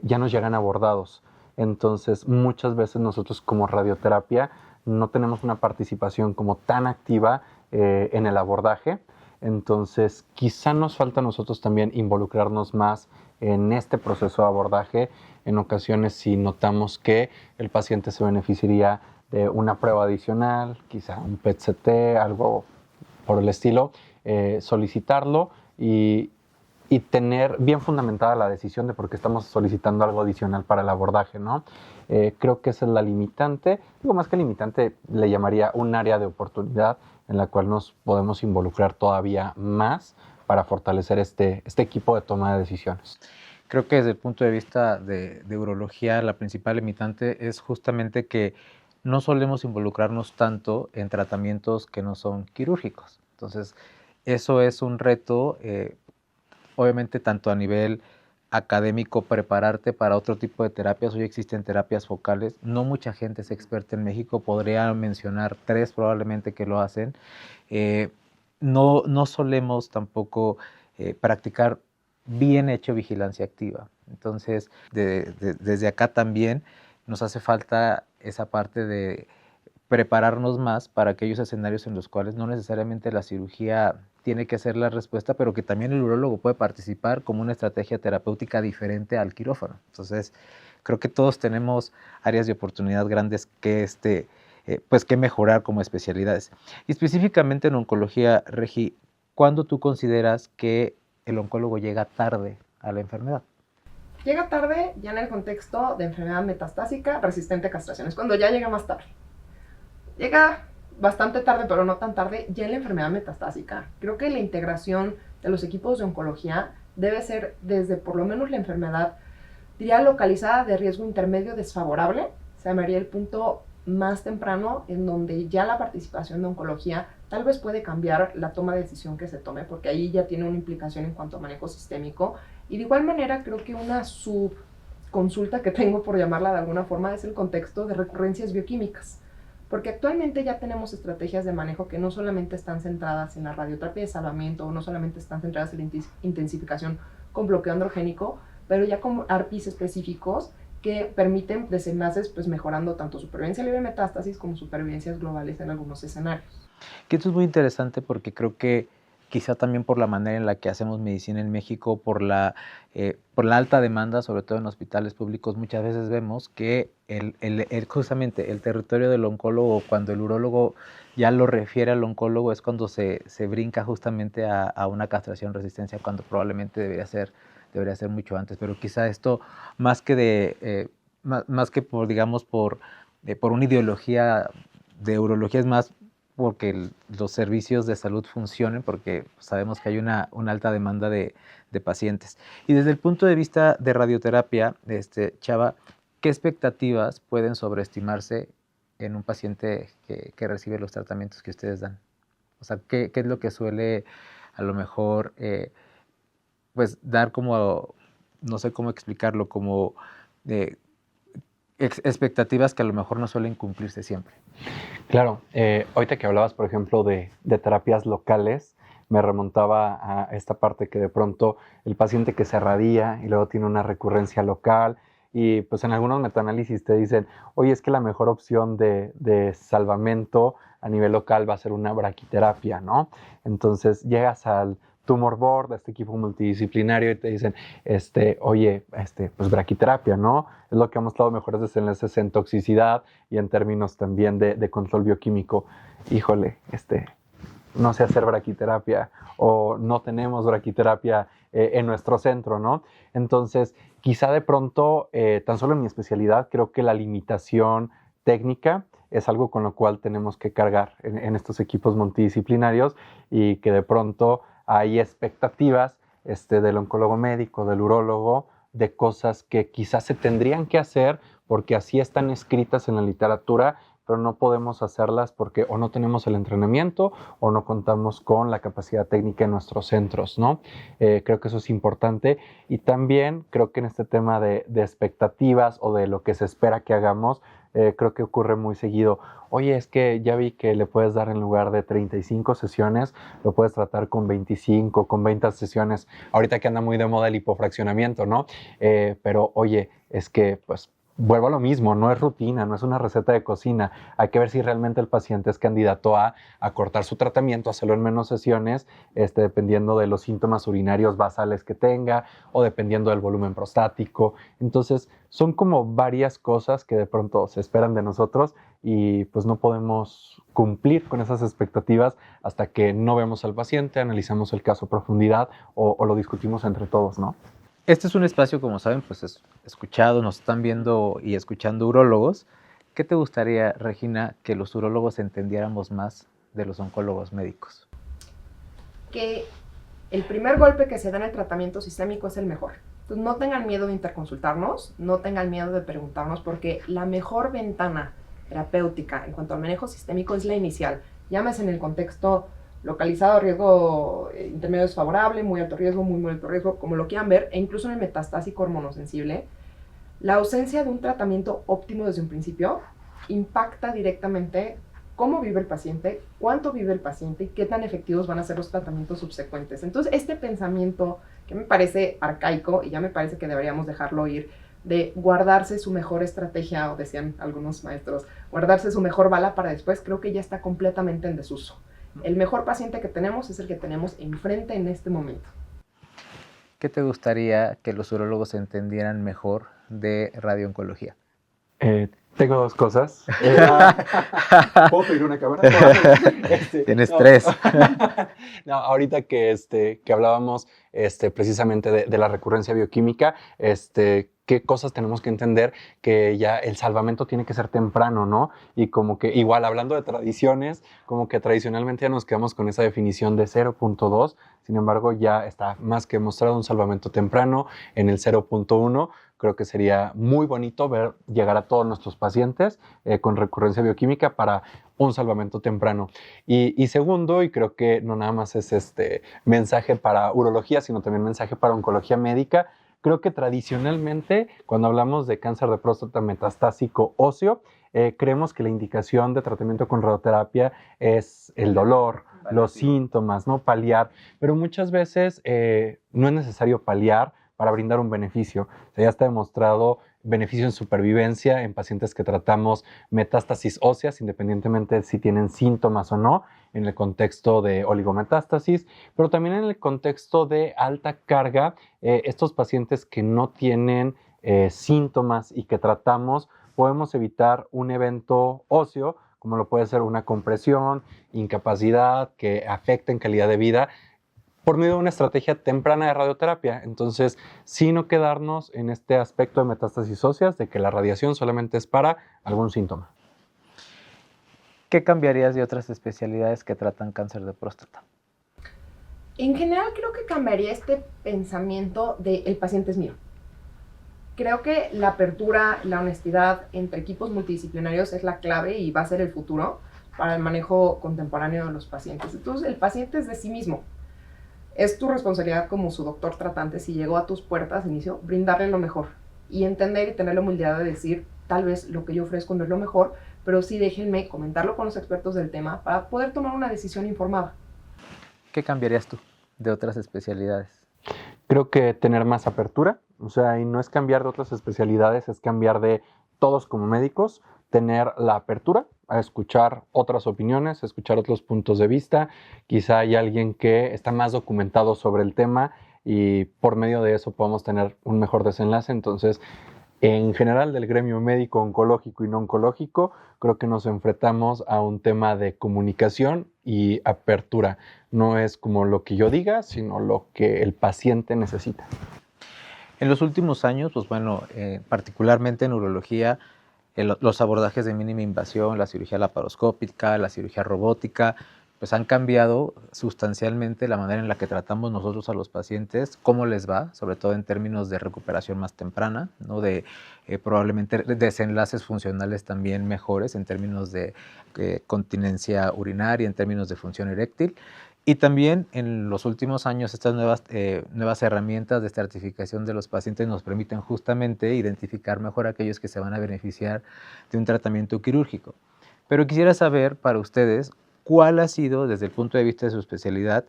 ya nos llegan abordados. Entonces, muchas veces nosotros como radioterapia no tenemos una participación como tan activa en el abordaje. Entonces, quizá nos falta a nosotros también involucrarnos más en este proceso de abordaje. En ocasiones, si notamos que el paciente se beneficiaría de una prueba adicional, quizá un PET-CT, algo por el estilo, solicitarlo y tener bien fundamentada la decisión de por qué estamos solicitando algo adicional para el abordaje, ¿no? Creo que esa es la limitante. Digo, más que limitante, le llamaría un área de oportunidad en la cual nos podemos involucrar todavía más para fortalecer este equipo de toma de decisiones. Creo que desde el punto de vista de urología, la principal limitante es justamente que no solemos involucrarnos tanto en tratamientos que no son quirúrgicos. Entonces, eso es un reto, obviamente, tanto a nivel académico, prepararte para otro tipo de terapias. Hoy existen terapias focales. No mucha gente es experta en México. Podría mencionar 3 probablemente que lo hacen. No solemos tampoco practicar bien hecho vigilancia activa. Entonces, desde acá también nos hace falta esa parte de prepararnos más para aquellos escenarios en los cuales no necesariamente la cirugía tiene que ser la respuesta, pero que también el urólogo puede participar como una estrategia terapéutica diferente al quirófano. Entonces, creo que todos tenemos áreas de oportunidad grandes que pues que mejorar como especialidades. Y específicamente en oncología, Regi, ¿cuándo tú consideras que el oncólogo llega tarde a la enfermedad? Llega tarde ya en el contexto de enfermedad metastásica resistente a castración, es cuando ya llega más tarde. Llega bastante tarde, pero no tan tarde, ya en la enfermedad metastásica. Creo que la integración de los equipos de oncología debe ser desde por lo menos la enfermedad, diría localizada de riesgo intermedio desfavorable, se llamaría el punto más temprano en donde ya la participación de oncología tal vez puede cambiar la toma de decisión que se tome, porque ahí ya tiene una implicación en cuanto a manejo sistémico. Y de igual manera creo que una subconsulta que tengo, por llamarla de alguna forma, es el contexto de recurrencias bioquímicas. Porque actualmente ya tenemos estrategias de manejo que no solamente están centradas en la radioterapia de salvamiento o no solamente están centradas en la intensificación con bloqueo androgénico, pero ya con ARPIs específicos que permiten desenlaces pues mejorando tanto supervivencia libre de metástasis como supervivencias globales en algunos escenarios. Que esto es muy interesante porque creo que quizá también por la manera en la que hacemos medicina en México, por la alta demanda, sobre todo en hospitales públicos, muchas veces vemos que justamente el territorio del oncólogo, cuando el urólogo ya lo refiere al oncólogo, es cuando se brinca justamente a una castración resistencia, cuando probablemente debería ser mucho antes. Pero quizá esto, más que más que por, digamos, por una ideología de urología, es más porque los servicios de salud funcionen, porque sabemos que hay una alta demanda de pacientes. Y desde el punto de vista de radioterapia, Chava, ¿qué expectativas pueden sobreestimarse en un paciente que recibe los tratamientos que ustedes dan? O sea, ¿qué es lo que suele a lo mejor pues dar como, no sé cómo explicarlo, como expectativas que a lo mejor no suelen cumplirse siempre. Claro, ahorita que hablabas, por ejemplo, de terapias locales, me remontaba a esta parte que de pronto el paciente que se radia y luego tiene una recurrencia local y pues en algunos metaanálisis te dicen, oye, es que la mejor opción de salvamento a nivel local va a ser una braquiterapia, ¿no? Entonces llegas al tumor board, a este equipo multidisciplinario y te dicen, oye, pues braquiterapia, ¿no? Es lo que ha mostrado mejores desenlaces en toxicidad y en términos también de control bioquímico. Híjole, no sé hacer braquiterapia o no tenemos braquiterapia en nuestro centro, ¿no? Entonces, quizá de pronto, tan solo en mi especialidad, creo que la limitación técnica es algo con lo cual tenemos que cargar en estos equipos multidisciplinarios y que de pronto hay expectativas del oncólogo médico, del urólogo, de cosas que quizás se tendrían que hacer porque así están escritas en la literatura, pero no podemos hacerlas porque o no tenemos el entrenamiento o no contamos con la capacidad técnica en nuestros centros, ¿no? Creo que eso es importante y también creo que en este tema de expectativas o de lo que se espera que hagamos, creo que ocurre muy seguido. Oye, es que ya vi que le puedes dar en lugar de 35 sesiones, lo puedes tratar con 25, con 20 sesiones. Ahorita que anda muy de moda el hipofraccionamiento, ¿no? Pero oye, es que pues vuelvo a lo mismo, no es rutina, no es una receta de cocina. Hay que ver si realmente el paciente es candidato a cortar su tratamiento, hacerlo en menos sesiones, dependiendo de los síntomas urinarios basales que tenga o dependiendo del volumen prostático. Entonces, son como varias cosas que de pronto se esperan de nosotros y pues no podemos cumplir con esas expectativas hasta que no vemos al paciente, analizamos el caso a profundidad o lo discutimos entre todos, ¿no? Este es un espacio, como saben, pues es escuchado, nos están viendo y escuchando urólogos. ¿Qué te gustaría, Regina, que los urólogos entendiéramos más de los oncólogos médicos? Que el primer golpe que se da en el tratamiento sistémico es el mejor. Entonces no tengan miedo de interconsultarnos, no tengan miedo de preguntarnos, porque la mejor ventana terapéutica en cuanto al manejo sistémico es la inicial. Llámese en el contexto localizado, riesgo intermedio desfavorable, muy alto riesgo, muy alto riesgo, como lo quieran ver, e incluso en el metastásico hormonosensible, la ausencia de un tratamiento óptimo desde un principio impacta directamente cómo vive el paciente, cuánto vive el paciente y qué tan efectivos van a ser los tratamientos subsecuentes. Entonces, este pensamiento que me parece arcaico y ya me parece que deberíamos dejarlo ir, de guardarse su mejor estrategia, o decían algunos maestros, guardarse su mejor bala para después, creo que ya está completamente en desuso. El mejor paciente que tenemos es el que tenemos enfrente en este momento. ¿Qué te gustaría que los urólogos entendieran mejor de radiooncología? Tengo dos cosas. ¿Puedo pedir una cámara? Tienes tres. No, ahorita que hablábamos precisamente de la recurrencia bioquímica, qué cosas tenemos que entender, que ya el salvamento tiene que ser temprano, ¿no? Y como que igual hablando de tradiciones, como que tradicionalmente ya nos quedamos con esa definición de 0.2, sin embargo ya está más que mostrado un salvamento temprano en el 0.1. Creo que sería muy bonito ver llegar a todos nuestros pacientes con recurrencia bioquímica para un salvamento temprano. Y segundo, y creo que no nada más es mensaje para urología, sino también mensaje para oncología médica, creo que tradicionalmente, cuando hablamos de cáncer de próstata metastásico óseo, creemos que la indicación de tratamiento con radioterapia es el dolor, los síntomas, ¿no? Paliar. Pero muchas veces no es necesario paliar para brindar un beneficio. O sea, ya está demostrado beneficio en supervivencia en pacientes que tratamos metástasis óseas, independientemente de si tienen síntomas o no, en el contexto de oligometástasis, pero también en el contexto de alta carga, estos pacientes que no tienen síntomas y que tratamos, podemos evitar un evento óseo, como lo puede ser una compresión, incapacidad, que afecta en calidad de vida, por medio de una estrategia temprana de radioterapia. Entonces, sí no quedarnos en este aspecto de metástasis óseas, de que la radiación solamente es para algún síntoma. ¿Qué cambiarías de otras especialidades que tratan cáncer de próstata? En general, creo que cambiaría este pensamiento de el paciente es mío. Creo que la apertura, la honestidad entre equipos multidisciplinarios es la clave y va a ser el futuro para el manejo contemporáneo de los pacientes. Entonces, el paciente es de sí mismo. Es tu responsabilidad como su doctor tratante, si llegó a tus puertas, inicio, brindarle lo mejor y entender y tener la humildad de decir, tal vez lo que yo ofrezco no es lo mejor, pero sí déjenme comentarlo con los expertos del tema para poder tomar una decisión informada. ¿Qué cambiarías tú de otras especialidades? Creo que tener más apertura, o sea, y no es cambiar de otras especialidades, es cambiar de todos como médicos, tener la apertura a escuchar otras opiniones, a escuchar otros puntos de vista. Quizá hay alguien que está más documentado sobre el tema y por medio de eso podemos tener un mejor desenlace. Entonces, en general del gremio médico oncológico y no oncológico, creo que nos enfrentamos a un tema de comunicación y apertura. No es como lo que yo diga, sino lo que el paciente necesita. En los últimos años, pues bueno, particularmente en urología, los abordajes de mínima invasión, la cirugía laparoscópica, la cirugía robótica, pues han cambiado sustancialmente la manera en la que tratamos nosotros a los pacientes, cómo les va, sobre todo en términos de recuperación más temprana, ¿no? De probablemente desenlaces funcionales también mejores en términos de continencia urinaria, en términos de función eréctil. Y también en los últimos años estas nuevas herramientas de estratificación de los pacientes nos permiten justamente identificar mejor a aquellos que se van a beneficiar de un tratamiento quirúrgico. Pero quisiera saber para ustedes cuál ha sido, desde el punto de vista de su especialidad,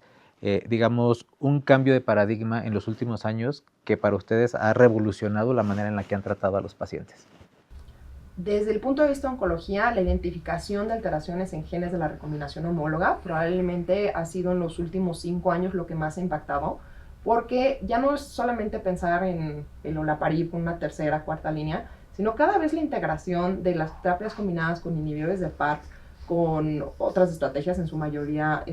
digamos, un cambio de paradigma en los últimos años que para ustedes ha revolucionado la manera en la que han tratado a los pacientes. Desde el punto de vista de oncología, la identificación de alteraciones en genes de la recombinación homóloga probablemente ha sido en los últimos 5 años lo que más ha impactado, porque ya no es solamente pensar en el olaparib, una tercera, cuarta línea, sino cada vez la integración de las terapias combinadas con inhibidores de PARP, con otras estrategias, en su mayoría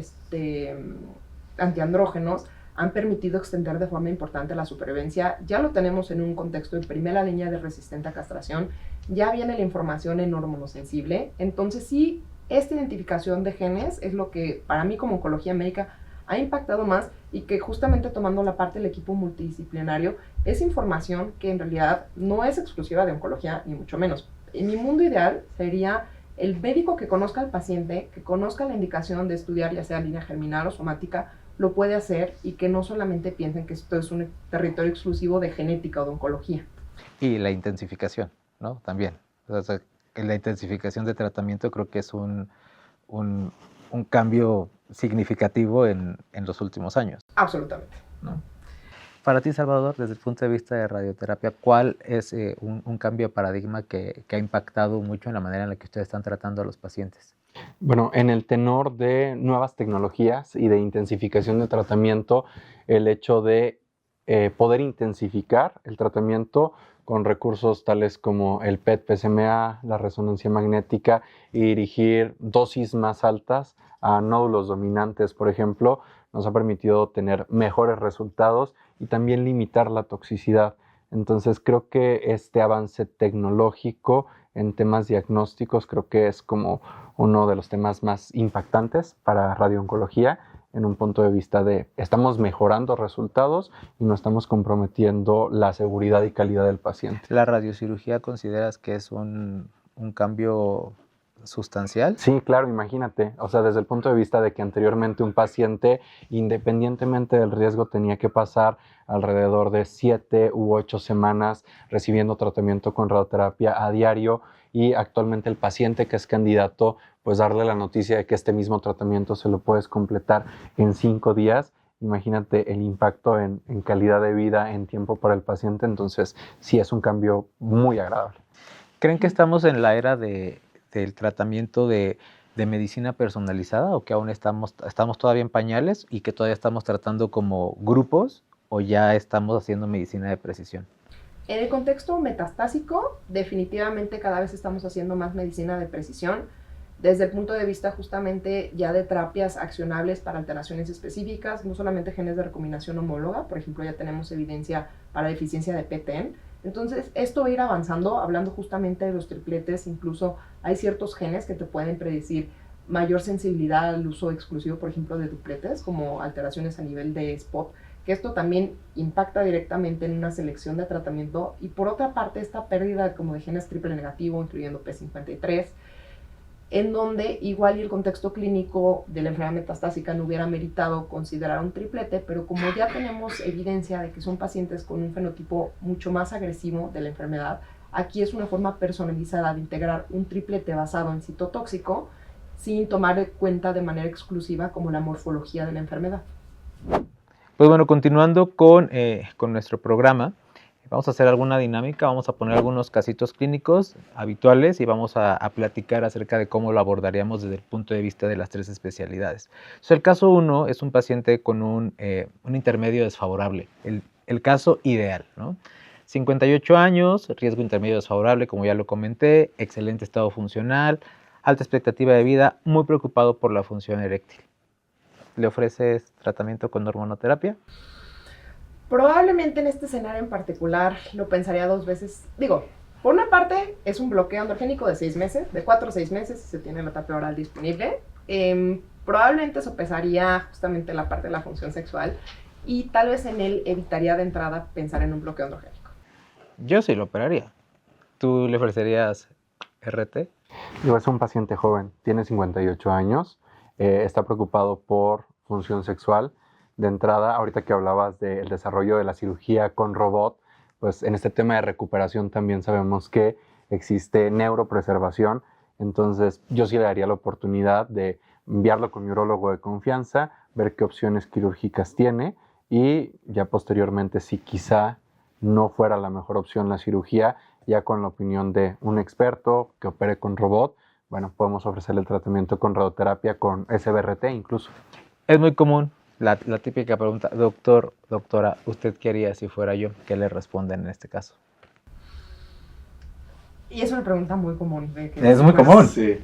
antiandrógenos, han permitido extender de forma importante la supervivencia. Ya lo tenemos en un contexto de primera línea de resistente a castración, ya viene la información en hormonosensible. Entonces sí, esta identificación de genes es lo que para mí como oncología médica ha impactado más, y que justamente tomando la parte del equipo multidisciplinario es información que en realidad no es exclusiva de oncología, ni mucho menos. En mi mundo ideal sería el médico que conozca al paciente, que conozca la indicación de estudiar ya sea línea germinal o somática, lo puede hacer, y que no solamente piensen que esto es un territorio exclusivo de genética o de oncología. Y la intensificación, ¿no? También. O sea, la intensificación de tratamiento creo que es un cambio significativo en los últimos años. Absolutamente. ¿No? Para ti, Salvador, desde el punto de vista de radioterapia, ¿cuál es un cambio de paradigma que ha impactado mucho en la manera en la que ustedes están tratando a los pacientes? Bueno, en el tenor de nuevas tecnologías y de intensificación de tratamiento, el hecho de poder intensificar el tratamiento con recursos tales como el PET-PSMA, la resonancia magnética, y dirigir dosis más altas a nódulos dominantes, por ejemplo, nos ha permitido tener mejores resultados y también limitar la toxicidad. Entonces creo que este avance tecnológico en temas diagnósticos creo que es como uno de los temas más impactantes para radiooncología, en un punto de vista de estamos mejorando resultados y no estamos comprometiendo la seguridad y calidad del paciente. ¿La radiocirugía consideras que es un cambio sustancial? Sí, claro, imagínate, o sea, desde el punto de vista de que anteriormente un paciente, independientemente del riesgo, tenía que pasar alrededor de 7 u 8 semanas recibiendo tratamiento con radioterapia a diario, y actualmente el paciente que es candidato, pues darle la noticia de que este mismo tratamiento se lo puedes completar en 5 días. Imagínate el impacto en calidad de vida, en tiempo para el paciente. Entonces sí es un cambio muy agradable. ¿Creen que estamos en la era del tratamiento de medicina personalizada, o que aún estamos todavía en pañales y que todavía estamos tratando como grupos, o ya estamos haciendo medicina de precisión? En el contexto metastásico, definitivamente cada vez estamos haciendo más medicina de precisión, desde el punto de vista justamente ya de terapias accionables para alteraciones específicas, no solamente genes de recombinación homóloga, por ejemplo, ya tenemos evidencia para deficiencia de PTEN. Entonces, esto va a ir avanzando, hablando justamente de los tripletes. Incluso hay ciertos genes que te pueden predecir mayor sensibilidad al uso exclusivo, por ejemplo, de dupletes, como alteraciones a nivel de SPOT, que esto también impacta directamente en una selección de tratamiento. Y por otra parte, esta pérdida como de genes triple negativo, incluyendo P53, en donde igual y el contexto clínico de la enfermedad metastásica no hubiera meritado considerar un triplete, pero como ya tenemos evidencia de que son pacientes con un fenotipo mucho más agresivo de la enfermedad, Aquí es una forma personalizada de integrar un triplete basado en citotóxico sin tomar en cuenta de manera exclusiva como la morfología de la enfermedad. Pues bueno, continuando con nuestro programa, vamos a hacer alguna dinámica, vamos a poner algunos casitos clínicos habituales y vamos a platicar acerca de cómo lo abordaríamos desde el punto de vista de las 3 especialidades. Entonces, el caso 1 es un paciente con un intermedio desfavorable, el caso ideal, ¿no? 58 años, riesgo intermedio desfavorable, como ya lo comenté, excelente estado funcional, alta expectativa de vida, muy preocupado por la función eréctil. ¿Le ofreces tratamiento con hormonoterapia? Probablemente en este escenario en particular lo pensaría 2 veces. Digo, por una parte es un bloqueo androgénico de 6 meses, de 4 a 6 meses si se tiene la terapia oral disponible. Probablemente sopesaría justamente la parte de la función sexual y tal vez en él evitaría de entrada pensar en un bloqueo androgénico. Yo sí lo operaría. ¿Tú le ofrecerías RT? Digo, es un paciente joven, tiene 58 años, está preocupado por función sexual. De entrada, ahorita que hablabas del desarrollo de la cirugía con robot, pues en este tema de recuperación también sabemos que existe neuropreservación. Entonces, yo sí le daría la oportunidad de enviarlo con mi urólogo de confianza, ver qué opciones quirúrgicas tiene y ya posteriormente, si quizá no fuera la mejor opción la cirugía, ya con la opinión de un experto que opere con robot, bueno, podemos ofrecerle el tratamiento con radioterapia, con SBRT incluso. Es muy común la típica pregunta, doctor, doctora, ¿usted qué haría si fuera yo? ¿Qué le responden en este caso? Y es una pregunta muy común. Es muy común. Sí.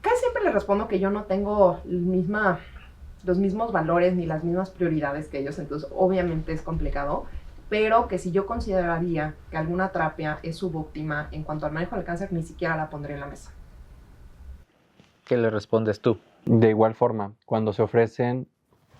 Casi siempre le respondo que yo no tengo los mismos valores ni las mismas prioridades que ellos, entonces obviamente es complicado, pero que si yo consideraría que alguna terapia es subóptima en cuanto al manejo del cáncer, ni siquiera la pondría en la mesa. ¿Qué le respondes tú? De igual forma, cuando se ofrecen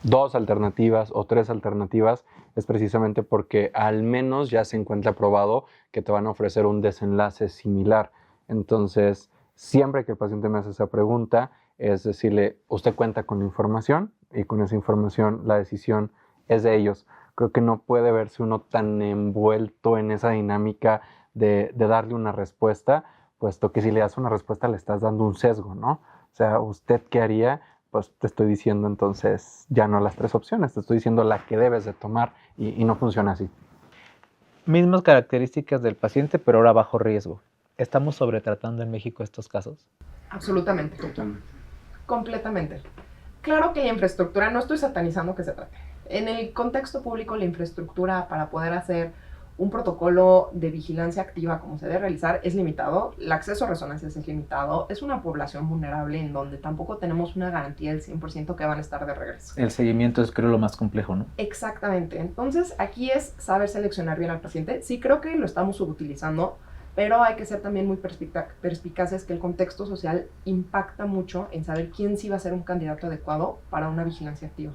2 alternativas o 3 alternativas, es precisamente porque al menos ya se encuentra probado que te van a ofrecer un desenlace similar. Entonces, siempre que el paciente me hace esa pregunta, es decirle, usted cuenta con la información y con esa información la decisión es de ellos. Creo que no puede verse uno tan envuelto en esa dinámica de darle una respuesta, puesto que si le das una respuesta le estás dando un sesgo, ¿no? O sea, ¿usted qué haría? Pues te estoy diciendo entonces ya no las 3 opciones, te estoy diciendo la que debes de tomar y no funciona así. Mismas características del paciente, pero ahora bajo riesgo. ¿Estamos sobretratando en México estos casos? Absolutamente. Totalmente. Completamente. Claro que la infraestructura, no estoy satanizando que se trate. En el contexto público, la infraestructura para poder hacer un protocolo de vigilancia activa como se debe realizar es limitado, el acceso a resonancias es limitado, es una población vulnerable en donde tampoco tenemos una garantía del 100% que van a estar de regreso. El seguimiento es creo lo más complejo, ¿no? Exactamente, entonces aquí es saber seleccionar bien al paciente. Sí creo que lo estamos subutilizando, pero hay que ser también muy perspicaces que el contexto social impacta mucho en saber quién sí va a ser un candidato adecuado para una vigilancia activa.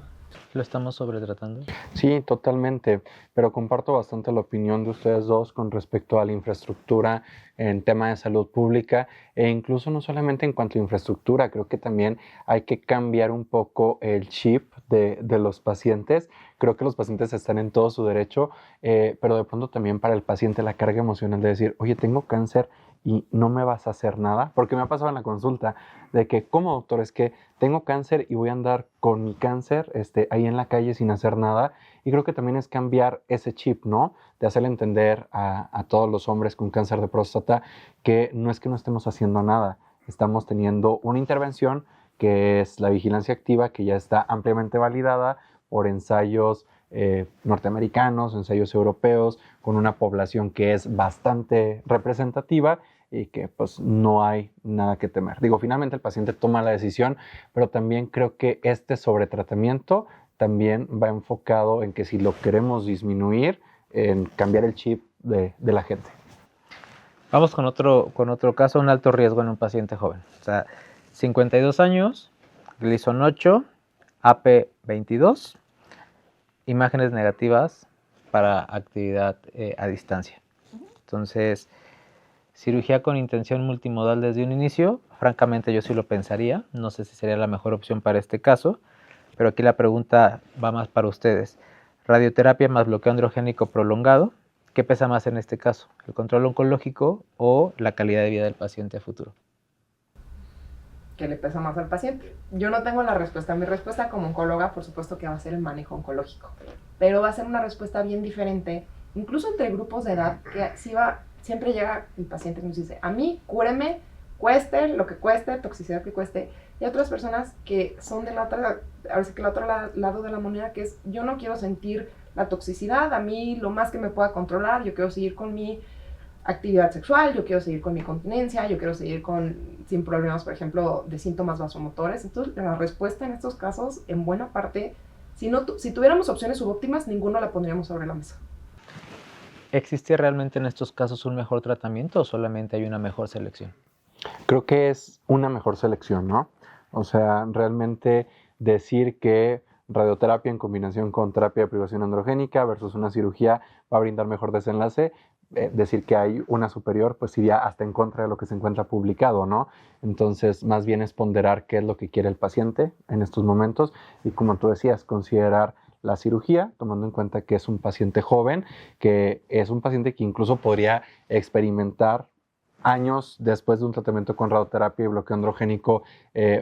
¿Lo estamos sobretratando? Sí, totalmente, pero comparto bastante la opinión de ustedes dos con respecto a la infraestructura en tema de salud pública e incluso no solamente en cuanto a infraestructura, creo que también hay que cambiar un poco el chip de los pacientes. Creo que los pacientes están en todo su derecho, pero de pronto también para el paciente la carga emocional de decir, oye, tengo cáncer y no me vas a hacer nada, porque me ha pasado en la consulta de que, ¿cómo, doctor? Es que tengo cáncer y voy a andar con mi cáncer ahí en la calle sin hacer nada. Y creo que también es cambiar ese chip, ¿no? De hacerle entender a todos los hombres con cáncer de próstata que no estemos haciendo nada. Estamos teniendo una intervención que es la vigilancia activa, que ya está ampliamente validada por ensayos norteamericanos, ensayos europeos, con una población que es bastante representativa y que pues no hay nada que temer. Digo, finalmente el paciente toma la decisión, pero también creo que este sobretratamiento también va enfocado en que si lo queremos disminuir, en cambiar el chip de la gente. Vamos con otro caso, un alto riesgo en un paciente joven. O sea, 52 años, Gleason 8, AP 22, imágenes negativas para actividad a distancia. Entonces, cirugía con intención multimodal desde un inicio, francamente yo sí lo pensaría, no sé si sería la mejor opción para este caso, pero aquí la pregunta va más para ustedes. Radioterapia más bloqueo androgénico prolongado, ¿Qué pesa más en este caso? ¿El control oncológico o la calidad de vida del paciente a futuro? ¿Qué le pesa más al paciente? Yo no tengo la respuesta. Mi respuesta como oncóloga, por supuesto que va a ser el manejo oncológico, pero va a ser una respuesta bien diferente, incluso entre grupos de edad, que siempre llega el paciente que nos dice, a mí, cúreme, cueste lo que cueste, toxicidad que cueste, y otras personas que son del otro lado de la moneda, que es, yo no quiero sentir la toxicidad, a mí lo más que me pueda controlar, yo quiero seguir con mi actividad sexual, yo quiero seguir con mi continencia, yo quiero seguir sin problemas, por ejemplo, de síntomas vasomotores. Entonces, la respuesta en estos casos, en buena parte, si tuviéramos opciones subóptimas, ninguno la pondríamos sobre la mesa. ¿Existe realmente en estos casos un mejor tratamiento o solamente hay una mejor selección? Creo que es una mejor selección, ¿no? O sea, realmente decir que radioterapia en combinación con terapia de privación androgénica versus una cirugía va a brindar mejor desenlace, decir que hay una superior, pues iría hasta en contra de lo que se encuentra publicado, ¿no? Entonces, más bien es ponderar qué es lo que quiere el paciente en estos momentos y, como tú decías, considerar la cirugía, tomando en cuenta que es un paciente joven, que es un paciente que incluso podría experimentar años después de un tratamiento con radioterapia y bloqueo androgénico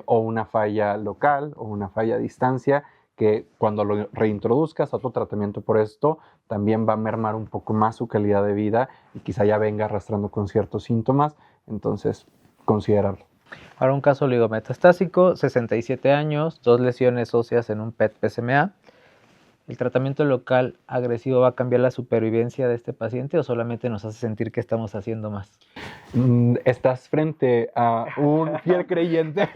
o una falla local o una falla a distancia, que cuando lo reintroduzcas a otro tratamiento por esto, también va a mermar un poco más su calidad de vida y quizá ya venga arrastrando con ciertos síntomas, entonces considerarlo. Ahora un caso oligometastásico, 67 años, 2 lesiones óseas en un PET-PSMA. ¿El tratamiento local agresivo va a cambiar la supervivencia de este paciente o solamente nos hace sentir que estamos haciendo más? Estás frente a un fiel creyente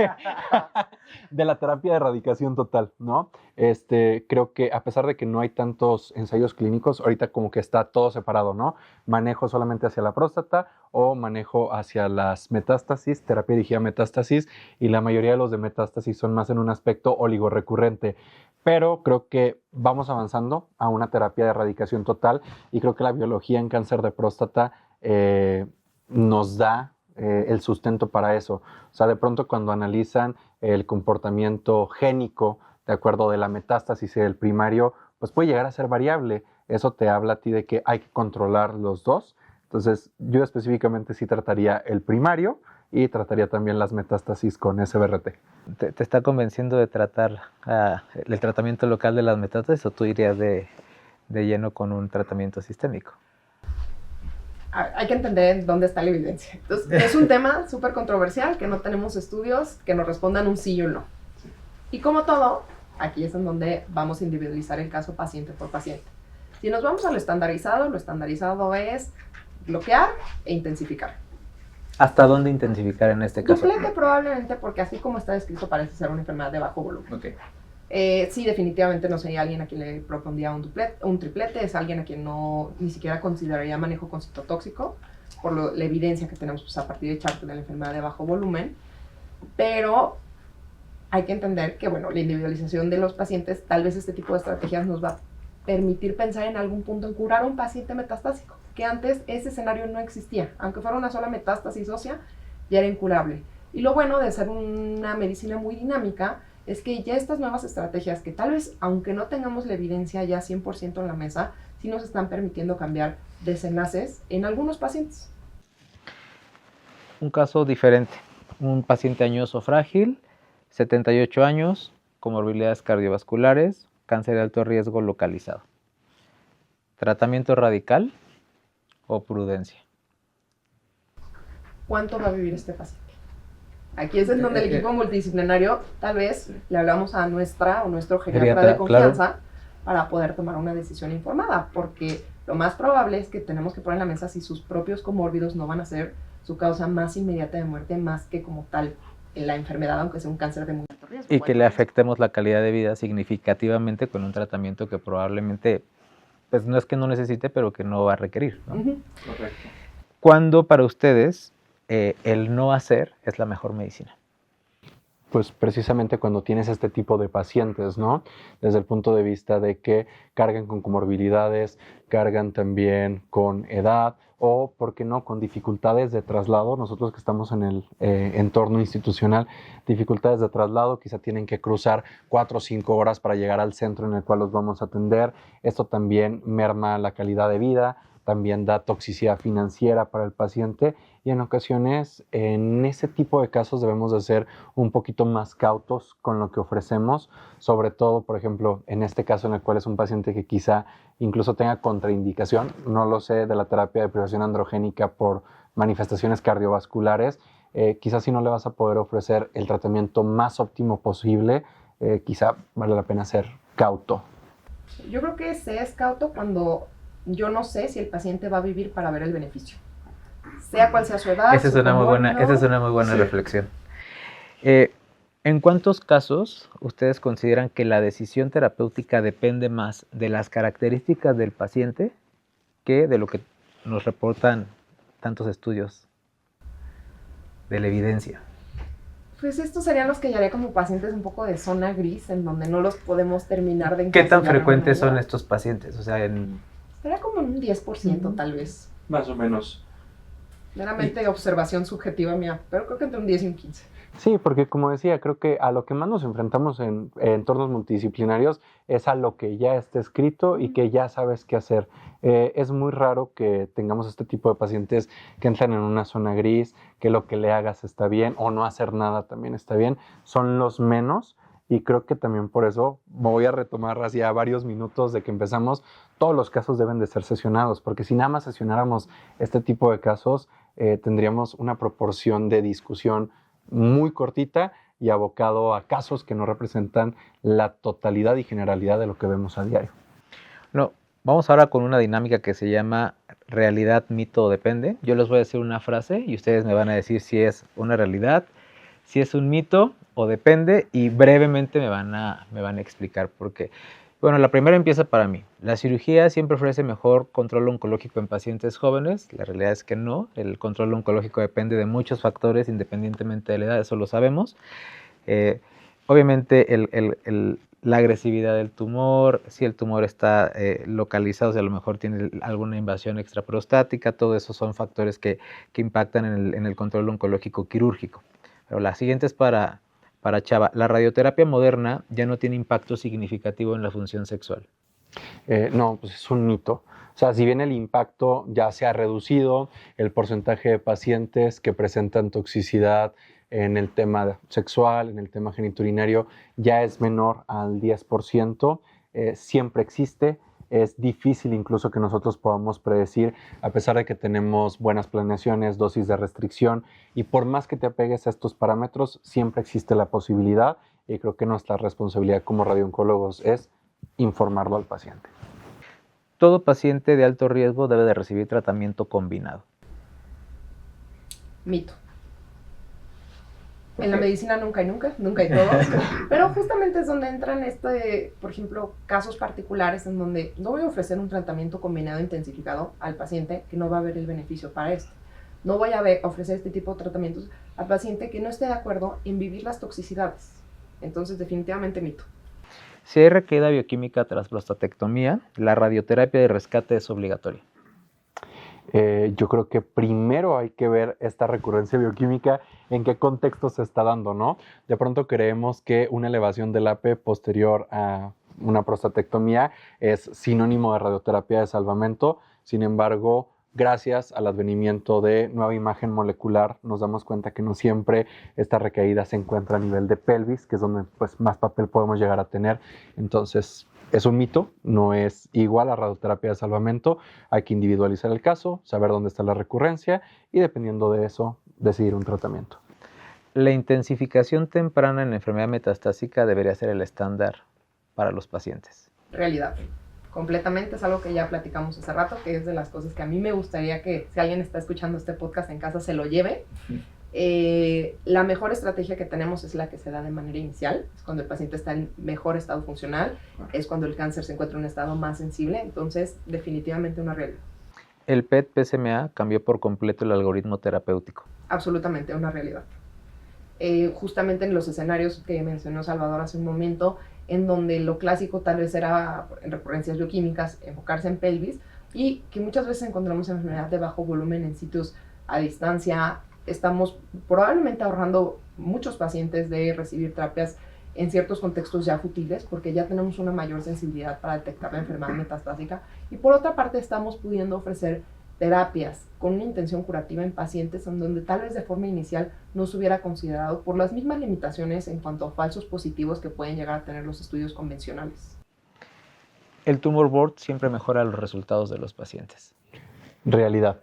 de la terapia de erradicación total, ¿no? Creo que a pesar de que no hay tantos ensayos clínicos, ahorita como que está todo separado, ¿no? Manejo solamente hacia la próstata o manejo hacia las metástasis, terapia dirigida a metástasis, y la mayoría de los de metástasis son más en un aspecto oligorrecurrente. Pero creo que vamos avanzando a una terapia de erradicación total y creo que la biología en cáncer de próstata nos da el sustento para eso. O sea, de pronto cuando analizan el comportamiento génico de acuerdo de la metástasis y del primario, pues puede llegar a ser variable. Eso te habla a ti de que hay que controlar los dos. Entonces, yo específicamente sí trataría el primario y trataría también las metástasis con SBRT. ¿Te está convenciendo de tratar el tratamiento local de las metástasis o tú irías de lleno con un tratamiento sistémico? Hay que entender dónde está la evidencia. Entonces, es un tema súper controversial que no tenemos estudios que nos respondan un sí o un no. Y como todo, aquí es en donde vamos a individualizar el caso paciente por paciente. Si nos vamos a lo estandarizado es bloquear e intensificar. ¿Hasta dónde intensificar en este caso? Duplete probablemente, porque así como está descrito parece ser una enfermedad de bajo volumen. Okay. Sí, definitivamente no sería alguien a quien le propondría un triplete, es alguien a quien no ni siquiera consideraría manejo con citotóxico, por la evidencia que tenemos pues, a partir de Charter de la enfermedad de bajo volumen, pero hay que entender que, bueno, la individualización de los pacientes, tal vez este tipo de estrategias nos va a permitir pensar en algún punto en curar a un paciente metastásico, que antes ese escenario no existía, aunque fuera una sola metástasis ósea, ya era incurable. Y lo bueno de ser una medicina muy dinámica es que ya estas nuevas estrategias, que tal vez, aunque no tengamos la evidencia ya 100% en la mesa, sí nos están permitiendo cambiar desenlaces en algunos pacientes. Un caso diferente, un paciente añoso frágil, 78 años, comorbilidades cardiovasculares, cáncer de alto riesgo localizado. ¿Tratamiento radical o prudencia? ¿Cuánto va a vivir este paciente? Aquí es en donde el equipo multidisciplinario, tal vez le hablamos a nuestra o nuestro geriatra de confianza, claro, para poder tomar una decisión informada, porque lo más probable es que tenemos que poner en la mesa si sus propios comórbidos no van a ser su causa más inmediata de muerte, más que como tal en la enfermedad, aunque sea un cáncer de muy alto riesgo. Y que le afectemos la calidad de vida significativamente con un tratamiento que probablemente, pues no es que no necesite, pero que no va a requerir, ¿no? Correcto. ¿Cuándo para ustedes el no hacer es la mejor medicina? Pues precisamente cuando tienes este tipo de pacientes, ¿no? Desde el punto de vista de que cargan con comorbilidades, cargan también con edad o, ¿por qué no?, con dificultades de traslado. Nosotros que estamos en el entorno institucional, dificultades de traslado, quizá tienen que cruzar 4 o 5 horas para llegar al centro en el cual los vamos a atender. Esto también merma la calidad de vida, también da toxicidad financiera para el paciente y en ocasiones en ese tipo de casos debemos de ser un poquito más cautos con lo que ofrecemos, sobre todo, por ejemplo, en este caso en el cual es un paciente que quizá incluso tenga contraindicación, no lo sé, de la terapia de privación androgénica por manifestaciones cardiovasculares, quizás si no le vas a poder ofrecer el tratamiento más óptimo posible, quizá vale la pena ser cauto. Yo creo que se es cauto cuando yo no sé si el paciente va a vivir para ver el beneficio. Sea cual sea su edad. Esa es una muy buena Sí. reflexión. ¿En cuántos casos ustedes consideran que la decisión terapéutica depende más de las características del paciente que de lo que nos reportan tantos estudios de la evidencia? Pues estos serían los que yo haría como pacientes un poco de zona gris, en donde no los podemos terminar de ¿Qué tan encasillar en frecuentes una son edad. estos pacientes? O sea, Sería como en un 10% tal vez. Más o menos. Meramente observación subjetiva mía, pero creo que entre un 10 y un 15. Sí, porque como decía, creo que a lo que más nos enfrentamos en entornos multidisciplinarios es a lo que ya está escrito y que ya sabes qué hacer. Es muy raro que tengamos este tipo de pacientes que entran en una zona gris, que lo que le hagas está bien o no hacer nada también está bien. Son los menos y creo que también por eso me voy a retomar hacia varios minutos de que empezamos. Todos los casos deben de ser sesionados, porque si nada más sesionáramos este tipo de casos, tendríamos una proporción de discusión muy cortita y abocado a casos que no representan la totalidad y generalidad de lo que vemos a diario. no, vamos ahora con una dinámica que se llama realidad, mito o depende. Yo les voy a decir una frase y ustedes me van a decir si es una realidad, si es un mito o depende, y brevemente me van a explicar por qué. Bueno, la primera empieza para mí. La cirugía siempre ofrece mejor control oncológico en pacientes jóvenes. La realidad es que no. El control oncológico depende de muchos factores independientemente de la edad, eso lo sabemos. Obviamente la agresividad del tumor, si el tumor está localizado, si a lo mejor tiene alguna invasión extraprostática, todo eso son factores que impactan en el control oncológico quirúrgico. Pero la siguiente es para Chava. La radioterapia moderna ya no tiene impacto significativo en la función sexual. No, pues es un mito. O sea, si bien el impacto ya se ha reducido, el porcentaje de pacientes que presentan toxicidad en el tema sexual, en el tema genitourinario, ya es menor al 10%, siempre existe. Es difícil incluso que nosotros podamos predecir, a pesar de que tenemos buenas planeaciones, dosis de restricción, y por más que te apegues a estos parámetros, siempre existe la posibilidad, y creo que nuestra responsabilidad como radiooncólogos es informarlo al paciente. Todo paciente de alto riesgo debe de recibir tratamiento combinado. Mito. En la medicina nunca hay todos, pero justamente es donde entran por ejemplo, casos particulares en donde no voy a ofrecer un tratamiento combinado intensificado al paciente que no va a ver el beneficio para esto. No voy a ofrecer este tipo de tratamientos al paciente que no esté de acuerdo en vivir las toxicidades. Entonces, definitivamente mito. Si hay recaída bioquímica tras prostatectomía, la radioterapia de rescate es obligatoria. Yo creo que primero hay que ver esta recurrencia bioquímica, en qué contexto se está dando, ¿no? De pronto creemos que una elevación del AP posterior a una prostatectomía es sinónimo de radioterapia de salvamento. Sin embargo, gracias al advenimiento de nueva imagen molecular, nos damos cuenta que no siempre esta recaída se encuentra a nivel de pelvis, que es donde pues, más papel podemos llegar a tener. Entonces, es un mito, no es igual a radioterapia de salvamento. Hay que individualizar el caso, saber dónde está la recurrencia y dependiendo de eso, decidir un tratamiento. La intensificación temprana en la enfermedad metastásica debería ser el estándar para los pacientes. Realidad. Completamente, es algo que ya platicamos hace rato, que es de las cosas que a mí me gustaría que si alguien está escuchando este podcast en casa se lo lleve. La mejor estrategia que tenemos es la que se da de manera inicial, es cuando el paciente está en mejor estado funcional, es cuando el cáncer se encuentra en un estado más sensible, entonces definitivamente una realidad. El PET-PSMA cambió por completo el algoritmo terapéutico. Absolutamente una realidad. Justamente en los escenarios que mencionó Salvador hace un momento, en donde lo clásico tal vez era en recurrencias bioquímicas, enfocarse en pelvis, y que muchas veces encontramos enfermedad de bajo volumen en sitios a distancia. Estamos probablemente ahorrando muchos pacientes de recibir terapias en ciertos contextos ya futiles, porque ya tenemos una mayor sensibilidad para detectar la enfermedad metastásica. Y por otra parte, estamos pudiendo ofrecer terapias con una intención curativa en pacientes en donde tal vez de forma inicial no se hubiera considerado por las mismas limitaciones en cuanto a falsos positivos que pueden llegar a tener los estudios convencionales. El tumor board siempre mejora los resultados de los pacientes. Realidad.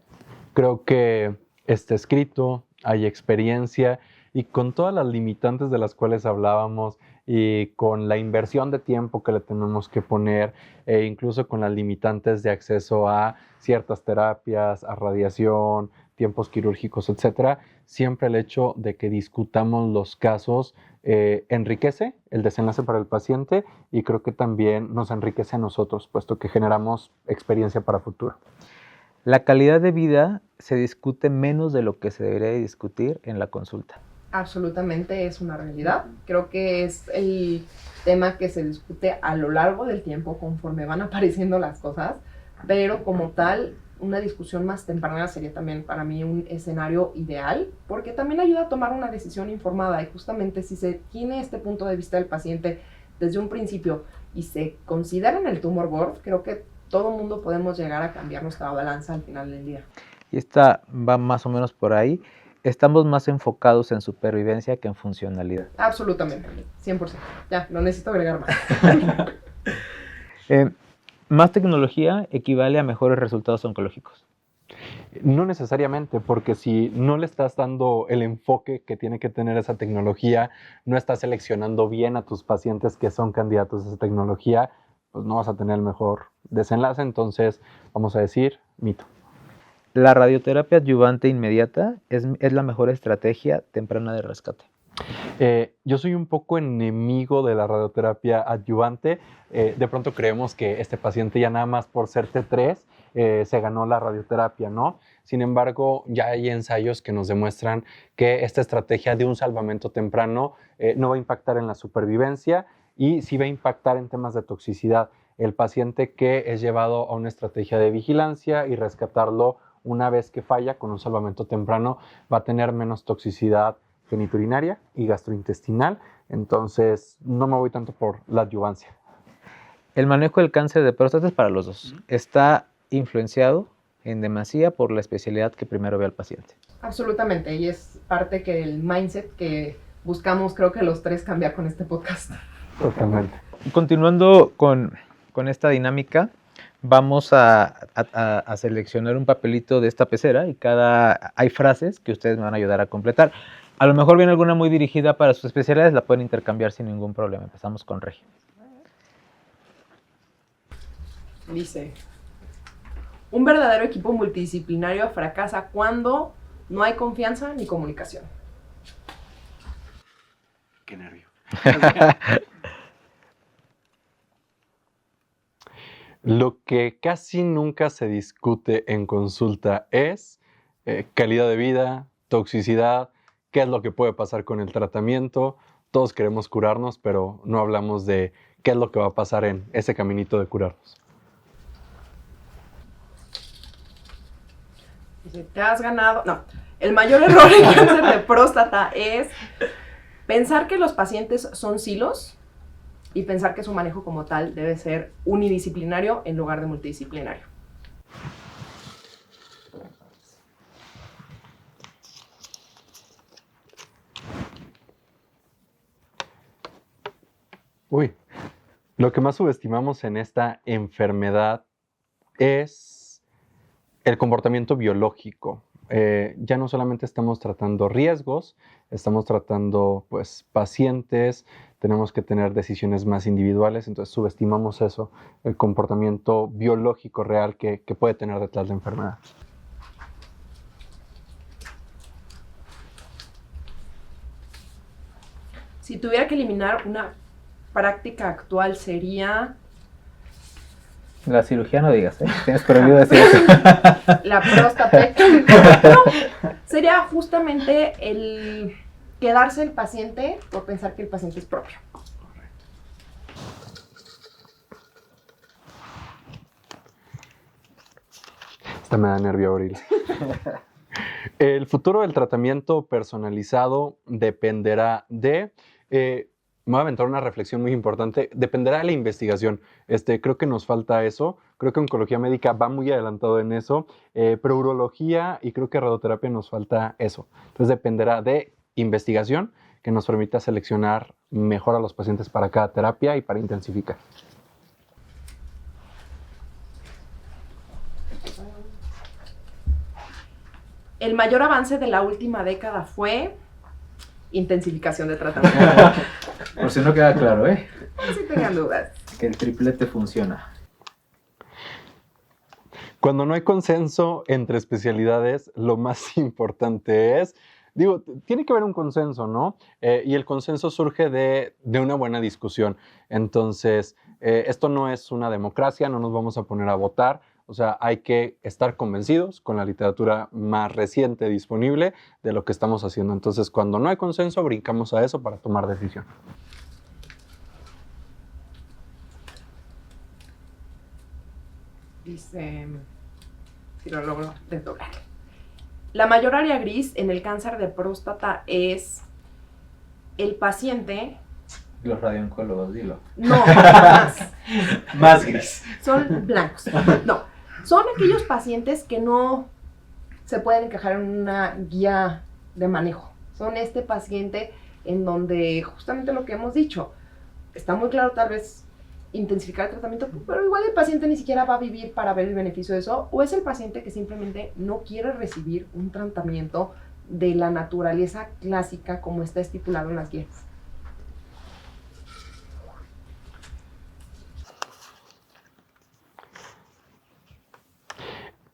Creo que está escrito, hay experiencia y con todas las limitantes de las cuales hablábamos y con la inversión de tiempo que le tenemos que poner e incluso con las limitantes de acceso a ciertas terapias, a radiación, tiempos quirúrgicos, etcétera, siempre el hecho de que discutamos los casos enriquece el desenlace para el paciente y creo que también nos enriquece a nosotros, puesto que generamos experiencia para futuro. La calidad de vida se discute menos de lo que se debería discutir en la consulta. Absolutamente es una realidad. Creo que es el tema que se discute a lo largo del tiempo conforme van apareciendo las cosas, pero como tal, una discusión más temprana sería también para mí un escenario ideal, porque también ayuda a tomar una decisión informada y justamente si se tiene este punto de vista del paciente desde un principio y se considera en el tumor board, creo que todo mundo podemos llegar a cambiar nuestra balanza al final del día. Y esta va más o menos por ahí. Estamos más enfocados en supervivencia que en funcionalidad. Absolutamente, 100%. Ya, no necesito agregar más. ¿Más tecnología equivale a mejores resultados oncológicos? No necesariamente, porque si no le estás dando el enfoque que tiene que tener esa tecnología, no estás seleccionando bien a tus pacientes que son candidatos a esa tecnología, pues no vas a tener el mejor desenlace. Entonces, vamos a decir, mito. ¿La radioterapia adyuvante inmediata es la mejor estrategia temprana de rescate? Yo soy un poco enemigo de la radioterapia adyuvante. De pronto creemos que este paciente ya nada más por ser T3 se ganó la radioterapia, ¿no? Sin embargo, ya hay ensayos que nos demuestran que esta estrategia de un salvamento temprano no va a impactar en la supervivencia y sí va a impactar en temas de toxicidad. El paciente que es llevado a una estrategia de vigilancia y rescatarlo una vez que falla con un salvamento temprano va a tener menos toxicidad genitourinaria y gastrointestinal, entonces no me voy tanto por la adyuvancia. El manejo del cáncer de próstata es para los dos. Está influenciado en demasía por la especialidad que primero ve al paciente. Absolutamente, y es parte que el mindset que buscamos, creo que los tres, cambiar con este podcast. Totalmente. Continuando con esta dinámica, vamos a seleccionar un papelito de esta pecera y hay frases que ustedes me van a ayudar a completar. A lo mejor viene alguna muy dirigida para sus especialidades, la pueden intercambiar sin ningún problema. Empezamos con Regi. Dice, un verdadero equipo multidisciplinario fracasa cuando no hay confianza ni comunicación. Qué nervio. Lo que casi nunca se discute en consulta es calidad de vida, toxicidad, qué es lo que puede pasar con el tratamiento. Todos queremos curarnos, pero no hablamos de qué es lo que va a pasar en ese caminito de curarnos. Dice, te has ganado... No, el mayor error en cáncer de próstata es pensar que los pacientes son silos y pensar que su manejo como tal debe ser unidisciplinario en lugar de multidisciplinario. Lo que más subestimamos en esta enfermedad es el comportamiento biológico. Ya no solamente estamos tratando riesgos, estamos tratando pacientes, tenemos que tener decisiones más individuales, entonces subestimamos eso, el comportamiento biológico real que puede tener detrás la enfermedad. Si tuviera que eliminar una práctica actual sería... La cirugía no digas, tienes prohibido decir eso. La prostatectomía. No, sería justamente el quedarse el paciente por pensar que el paciente es propio. Esta me da nervio abrir. El futuro del tratamiento personalizado dependerá de me voy a aventar una reflexión muy importante. Dependerá de la investigación. Creo que nos falta eso. Creo que oncología médica va muy adelantado en eso, pero urología y creo que radioterapia nos falta eso. Entonces dependerá de investigación que nos permita seleccionar mejor a los pacientes para cada terapia y para intensificar. El mayor avance de la última década fue intensificación de tratamiento. Por si no queda claro, Si tengan dudas. que el triplete funciona. Cuando no hay consenso entre especialidades, lo más importante es, tiene que haber un consenso, ¿no? Y el consenso surge de una buena discusión. Entonces, esto no es una democracia, no nos vamos a poner a votar. O sea, hay que estar convencidos con la literatura más reciente disponible de lo que estamos haciendo. Entonces, cuando no hay consenso, brincamos a eso para tomar decisión. Dice, si lo logro desdoblar. La mayor área gris en el cáncer de próstata es el paciente. Los radiooncólogos, dilo. No, más. Más gris. Son blancos. No, son aquellos pacientes que no se pueden encajar en una guía de manejo. Son este paciente en donde justamente lo que hemos dicho, está muy claro tal vez intensificar el tratamiento, pero igual el paciente ni siquiera va a vivir para ver el beneficio de eso, o es el paciente que simplemente no quiere recibir un tratamiento de la naturaleza clásica como está estipulado en las guías.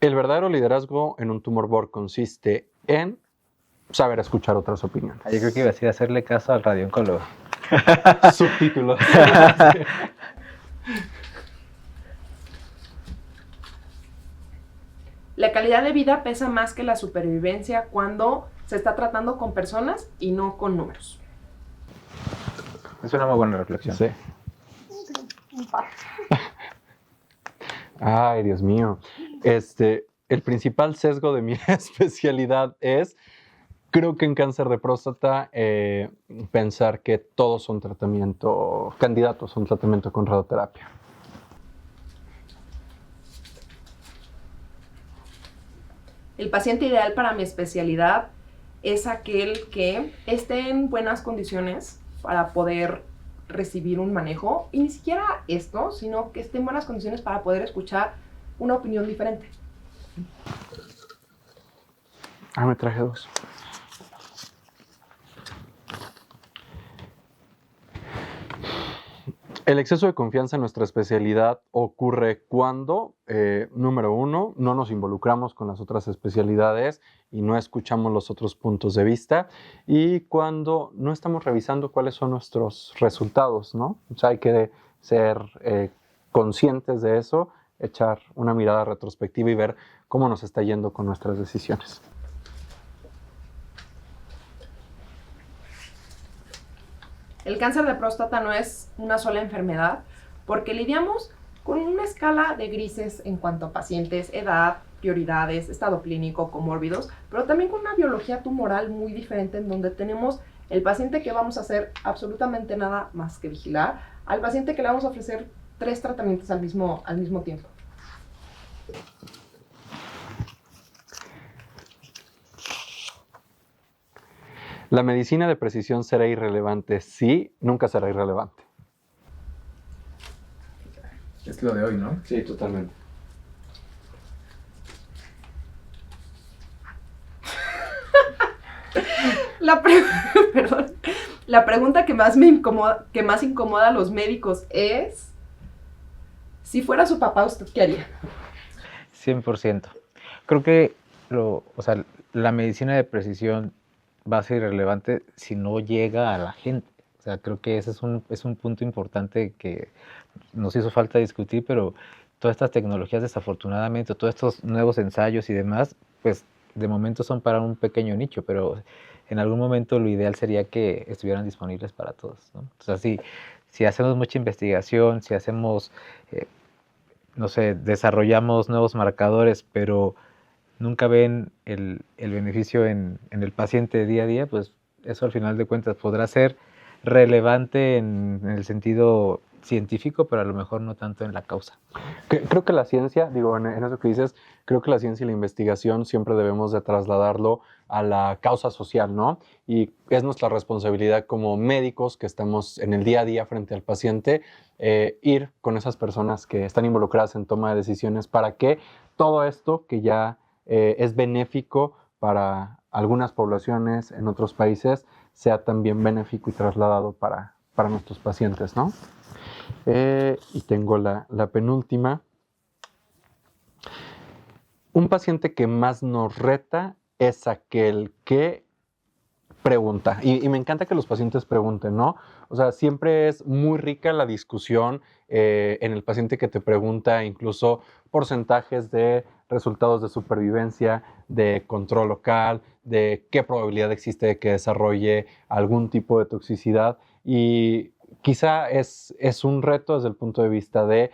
El verdadero liderazgo en un tumor board consiste en saber escuchar otras opiniones. Yo creo que iba a decir hacerle caso al radiooncólogo. Subtítulos. La calidad de vida pesa más que la supervivencia cuando se está tratando con personas y no con números. Es una muy buena reflexión. Sí. Ay, Dios mío. El principal sesgo de mi especialidad es, creo que en cáncer de próstata, pensar que todos son candidatos a un tratamiento con radioterapia. El paciente ideal para mi especialidad es aquel que esté en buenas condiciones para poder recibir un manejo, y ni siquiera esto, sino que esté en buenas condiciones para poder escuchar una opinión diferente. Me traje 2. El exceso de confianza en nuestra especialidad ocurre cuando, número 1, no nos involucramos con las otras especialidades y no escuchamos los otros puntos de vista, y cuando no estamos revisando cuáles son nuestros resultados, ¿no? O sea, hay que ser conscientes de eso, echar una mirada retrospectiva y ver cómo nos está yendo con nuestras decisiones. El cáncer de próstata no es una sola enfermedad, porque lidiamos con una escala de grises en cuanto a pacientes, edad, prioridades, estado clínico, comórbidos, pero también con una biología tumoral muy diferente, en donde tenemos el paciente que vamos a hacer absolutamente nada más que vigilar, al paciente que le vamos a ofrecer 3 tratamientos al mismo tiempo. ¿La medicina de precisión será irrelevante? Sí, nunca será irrelevante. Es lo de hoy, ¿no? Sí, totalmente. La pregunta que más incomoda a los médicos es: si fuera su papá, ¿usted qué haría? 100%. Creo que la medicina de precisión va a ser irrelevante si no llega a la gente. O sea, creo que ese es un punto importante que nos hizo falta discutir, pero todas estas tecnologías, desafortunadamente, todos estos nuevos ensayos y demás, pues de momento son para un pequeño nicho, pero en algún momento lo ideal sería que estuvieran disponibles para todos, ¿no? O sea, si hacemos mucha investigación, si hacemos, desarrollamos nuevos marcadores, pero nunca ven el beneficio en el paciente día a día, pues eso al final de cuentas podrá ser relevante en el sentido científico, pero a lo mejor no tanto en la causa. Creo que la ciencia, digo, en eso que dices, creo que la ciencia y la investigación siempre debemos de trasladarlo a la causa social, ¿no? Y es nuestra responsabilidad como médicos que estamos en el día a día frente al paciente, ir con esas personas que están involucradas en toma de decisiones para que todo esto que ya es benéfico para algunas poblaciones en otros países sea también benéfico y trasladado para nuestros pacientes, ¿no? Y tengo la penúltima. Un paciente que más nos reta es aquel que pregunta. Y me encanta que los pacientes pregunten, ¿no? O sea, siempre es muy rica la discusión en el paciente que te pregunta incluso porcentajes de resultados de supervivencia, de control local, de qué probabilidad existe de que desarrolle algún tipo de toxicidad. Y quizá es un reto desde el punto de vista de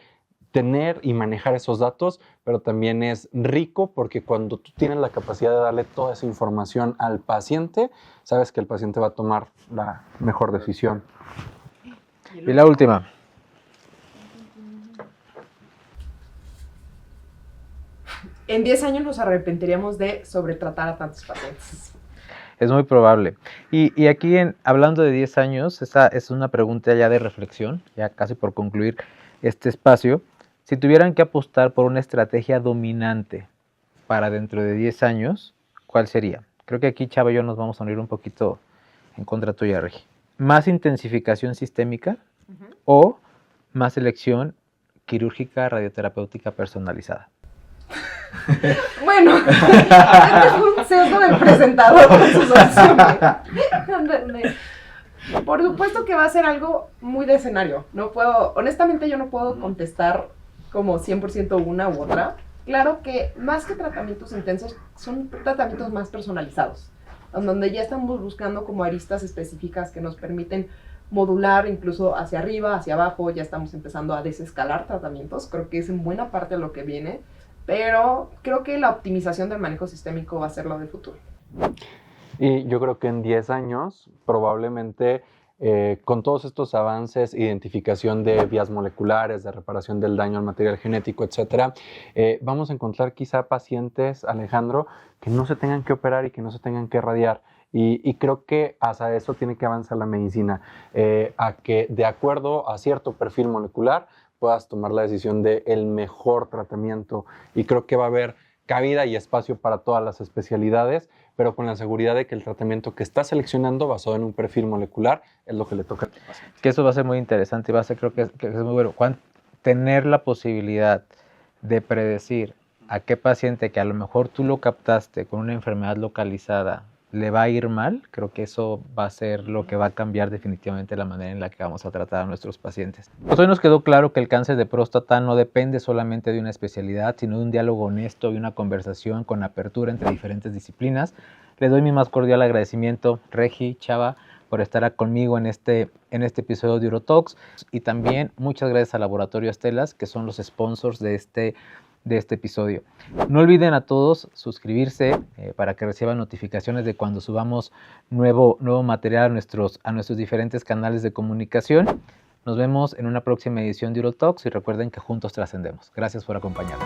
tener y manejar esos datos, pero también es rico porque cuando tú tienes la capacidad de darle toda esa información al paciente, sabes que el paciente va a tomar la mejor decisión. Y la última. En 10 años nos arrepentiríamos de sobretratar a tantos pacientes. Es muy probable. Y aquí, hablando de 10 años, esa es una pregunta ya de reflexión, ya casi por concluir este espacio. Si tuvieran que apostar por una estrategia dominante para dentro de 10 años, ¿cuál sería? Creo que aquí Chava y yo nos vamos a unir un poquito en contra tuya, Regi. ¿Más intensificación sistémica o más selección quirúrgica radioterapéutica personalizada? Bueno, este es un sesgo del presentador con sus opciones. Por supuesto que va a ser algo muy de escenario. Honestamente yo no puedo contestar como 100% una u otra. Claro que más que tratamientos intensos, son tratamientos más personalizados, donde ya estamos buscando como aristas específicas que nos permiten modular incluso hacia arriba, hacia abajo. Ya estamos empezando a desescalar tratamientos. Creo que es en buena parte lo que viene. Pero creo que la optimización del manejo sistémico va a ser lo del futuro. Y yo creo que en 10 años, probablemente con todos estos avances, identificación de vías moleculares, de reparación del daño al material genético, etcétera, vamos a encontrar quizá pacientes, Alejandro, que no se tengan que operar y que no se tengan que radiar. Y creo que hacia eso tiene que avanzar la medicina, a que de acuerdo a cierto perfil molecular puedas tomar la decisión del mejor tratamiento. Y creo que va a haber cabida y espacio para todas las especialidades, pero con la seguridad de que el tratamiento que está seleccionando basado en un perfil molecular es lo que le toca al paciente. Que eso va a ser muy interesante y va a ser, creo que es muy bueno. Tener la posibilidad de predecir a qué paciente que a lo mejor tú lo captaste con una enfermedad localizada le va a ir mal, creo que eso va a ser lo que va a cambiar definitivamente la manera en la que vamos a tratar a nuestros pacientes. Pues hoy nos quedó claro que el cáncer de próstata no depende solamente de una especialidad, sino de un diálogo honesto y una conversación con apertura entre diferentes disciplinas. Les doy mi más cordial agradecimiento, Regi, Chava, por estar conmigo en este episodio de UroTalks, y también muchas gracias al Laboratorio Astellas, que son los sponsors de este episodio. No olviden a todos suscribirse para que reciban notificaciones de cuando subamos nuevo material a nuestros diferentes canales de comunicación. Nos vemos en una próxima edición de UroTalks y recuerden que juntos trascendemos. Gracias por acompañarnos.